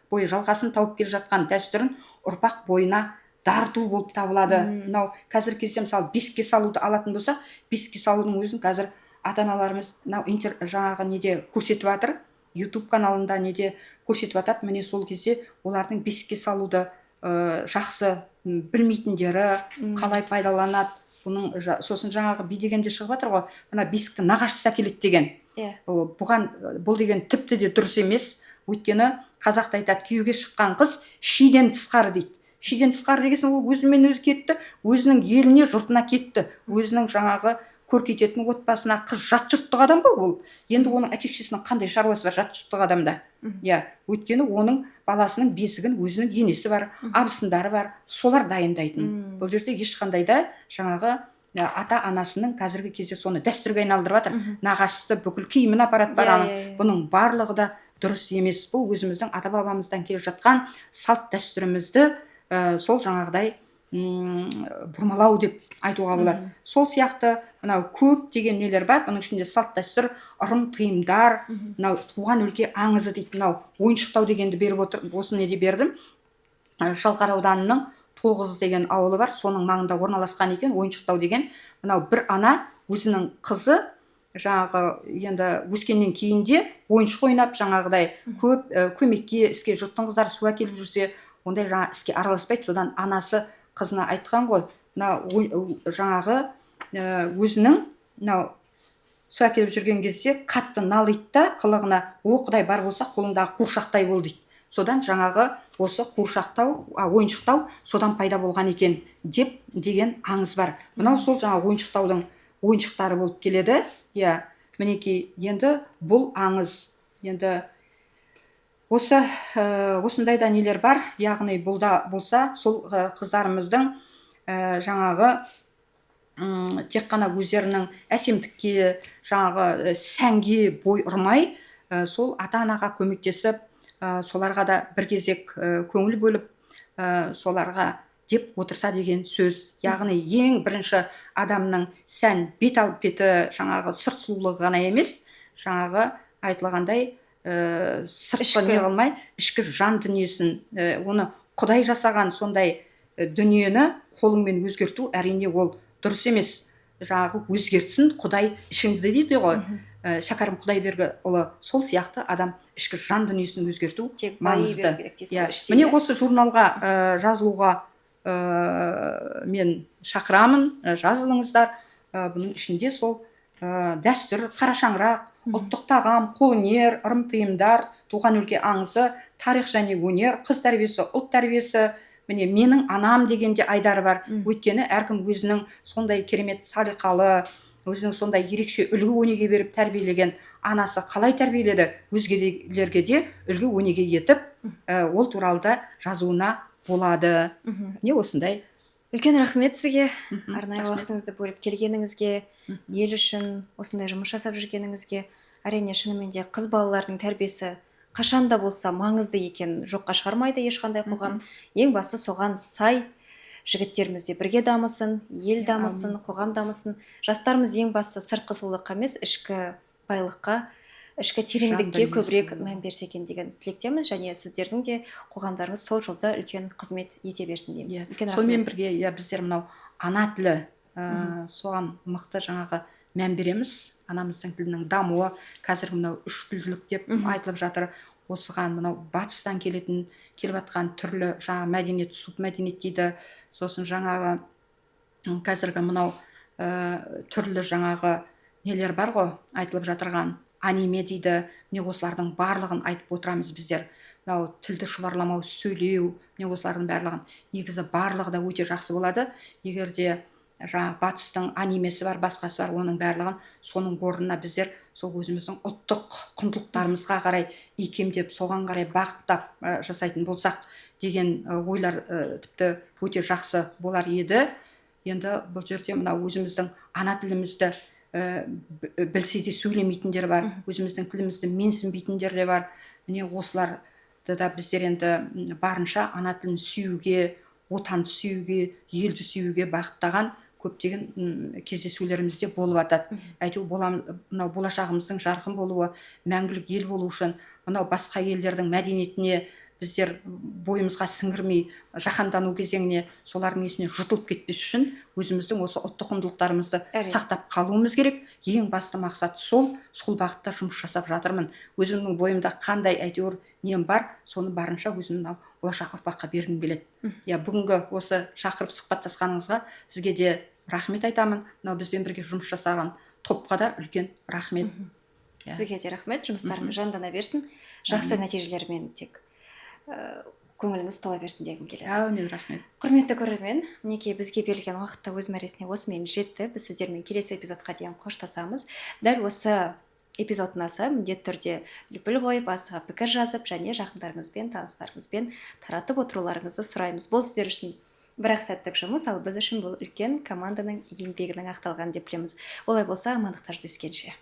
бойы жалғасын тауып келе жатқан дәстүрін ұрпақ бойына дарту болып табылады. Мынау қазіргі кезде мысалы бесікке салуды алатын болсақ, бесікке салудың өзін қазір ата аналарымыз мынау жаңағы неде көрсетіп жатыр, YouTube каналында неде көрсетіп жатады. Міне сол кезде олардың бесікке салуды жақсы білмейтіндері қалай пайдаланады. Сосын жаңағы би дегенде шығып жатыр ғой, мына бесікті нағашысы әкеледі деген. Бұл деген тіпті де дұрыс емес. Өйткені қазақта айтады, күйеуге шыққан қыз шиден тысқары дейді. Шиден тысқары дегесін ол өзімен өзі кетті, өзінің еліне, жұртына кетті, өзінің жаңағы көркейтетін отбасына. Қыз жат жұрттық адам ғой ол. Енді оның әке шешесінің қандай шаруасы бар жат жұрттық адамда? Өйткені оның баласының бесігін өзінің енесі бар, абысындары бар, солар дайындайтын. Бұл жерде ешқандай да жаңағы ата анасының қазіргі кезде соны дәстүрге айналдырып жатыр. Нағашысы бүкіл киімін апарады барады. Бұның барлығы да дұрыс емес. Бұл өзіміздің ата бабамыздан келе жатқан салт дәстүрімізді сол жаңағыдай бұрмалау деп айтуға болады. Сол сияқты мынау көп деген нелер бар. Бұның ішінде салт дәстүр, ырым тыйымдар, мынау туған өлке аңызы дейді. Мынау ойыншықтау дегенді беріп отыр. Осы неде бердім. Шалқар ауданының Тоғыз деген ауылы бар. Соның маңында орналасқан екен ойыншықтау деген. Мынау бір ана өзінің қызы жаңағы енді өскеннен кейін де ойыншық ойнап жаңағыдай көп көмекке іске, жұрттың қыздары су әкеліп жүрсе, ондай жаңа іске араласпайды. Содан анасы қызына айтқан ғой, жаңағы өзінің су әкеліп жүрген кезде қатты налиды да қылығына, о құдай бар болса қолыңдағы қуыршақтай бол дейді. Содан жаңағы осы ойыншықтау содан пайда болған екен деген аңыз бар. Мынау сол жаңағы ойыншықтаудың ойыншықтары болып келеді. Мінекей, енді бұл аңыз. Енді осындай да нелер бар. Яғни бұл да болса сол қыздарымыздың жаңағы тек қана өздерінің әсемдікке, жаңағы сәнге бой ұрмай, сол ата анаға көмектесіп, соларға да бір кезек көңіл бөліп, соларға деп отырса деген сөз. Яғни ең бірінші адамның сән бет албеті жаңағы сырт сұлулығы ғана емес, жаңағы айтылғандай сыртқы не қылмай, ішкі жан дүниесін, оны Құдай жасаған сондай дүниені қолыңмен өзгерту әрине ол дұрыс емес. Жаңағы өзгертсін Құдай ішіңді дейді ғой. Шәкәрім Құдайбергіұлы, сол сияқты адам ішкі жан дүниесін өзгерту маңызды. Міне осы журналға жазылуға мен шақырамын, жазылыңыздар. Бұның ішінде сол дәстүр, қара шаңырақ, ұлттық тағам, қолөнер, ырым тыйымдар, туған өлке аңызы, тарих және өнер, қыз тәрбиесі, ұлт тәрбиесі. Міне менің анам дегенде айдары бар. Өйткені әркім өзінің сондай керемет салиқалы, өзінің сондай ерекше үлгі өнеге беріп тәрбиелеген анасы қалай тәрбиеледі, өзгелерге де үлгі өнеге етіп, ол туралы да жазуына болады. Не осындай. Үлкен рахмет сізге, арнайы уақытыңызды бөліп келгеніңізге, ел үшін осындай жұмыс жасап жүргеніңізге. Әрине шынымен де қыз балалардың тәрбиесі қашан да болса маңызды екен жоққа шығармайды ешқандай қоғам. Ең басы соған сай жігіттеріміз де бірге дамысын, ел дамысын, қоғам дамысын. Жастарымыз ең басы сыртқы сұлулыққа емес, ішкі байлыққа, ішкі тереңдікке көбірек мән берсе екен деген тілектеміз, және сіздердің де қоғамдарыңыз сол жолда үлкен қызмет ете берсін дейміз. Сонымен бірге біздер мынау ана тілі, соған мықты жаңағы мән береміз. Анамыздың тілінің дамуы, қазір мынау үш тілділік деп айтылып жатыр. Осыған мынау батыстан келіп жатқан түрлі жаңа мәдениет, субмәдениет дейді. Сосын жаңағы қазіргі мынау түрлі жаңағы нелер бар ғой, айтылып жатырған аниме дейді. Міне осылардың барлығын айтып отырамыз біздер. Мынау тілді шұбарламау, сөйлеу, міне осылардың барлығын. Негізі барлығы да өте жақсы болады. Егер де жаңа батыстың анимесі бар, басқасы бар, оның барлығын соның орнына біздер сол өзіміздің ұлттық құндылықтарымызға қарай икемдеп, соған қарай бағыттап жасайтын болсақ деген ойлар тіпті өте жақсы болар еді. Енді бұл жерде мынау өзіміздің ана тілімізді білсе де сөйлемейтіндер бар, өзіміздің тілімізді менсінбейтіндер де бар. Міне осыларды да біздер енді барынша ана тілін сүюге, отанды сүюге, елді сүюге бағыттаған көптеген кездесулерімізде болып жатады. Әйтеуір мынау болашағымыздың жарқын болуы, мәңгілік ел болу үшін, мынау басқа елдердің мәдениетіне біздер бойымызға сіңірмей жаһандану кезеңіне солардың есіне жұтылып кетпес үшін өзіміздің осы ұлттық құндылықтарымызды сақтап қалуымыз керек. Ең басты мақсат сол бағытта жұмыс жасап жатырмын. Өзімнің бойымда қандай әйтеуір нем бар, соны барынша өзімнің болашақ ұрпаққа бергім келеді. Бүгінгі осы шақырып сұхбаттасқаныңызға сізге де рахмет айтамын. Мынау бізбен бірге жұмыс жасаған топқа да үлкен рахмет. Сізге де рахмет, жұмыстарыңыз жандана берсін, жақсы нәтижелермен тек көңіліңіз тола берсін дегім келеді. Әумин, рахмет. Құрметті көрермен, мінекей бізге берілген уақытта өз мәресіне осымен жетті. Біз сіздермен келесі эпизодқа дейін қоштасамыз. Дәл осы эпизод ұнаса, міндетті түрде лүпіл қойып, астыға пікір жазып, және жақындарыңызбен, таныстарыңызбен таратып отыруларыңызды сұраймыз. Бұл сіздер үшін бірақ сәттік жұмыс, ал біз үшін бұл үлкен команданың еңбегінің ақталғаны деп білеміз. Олай болса, амандықта жүздескенше.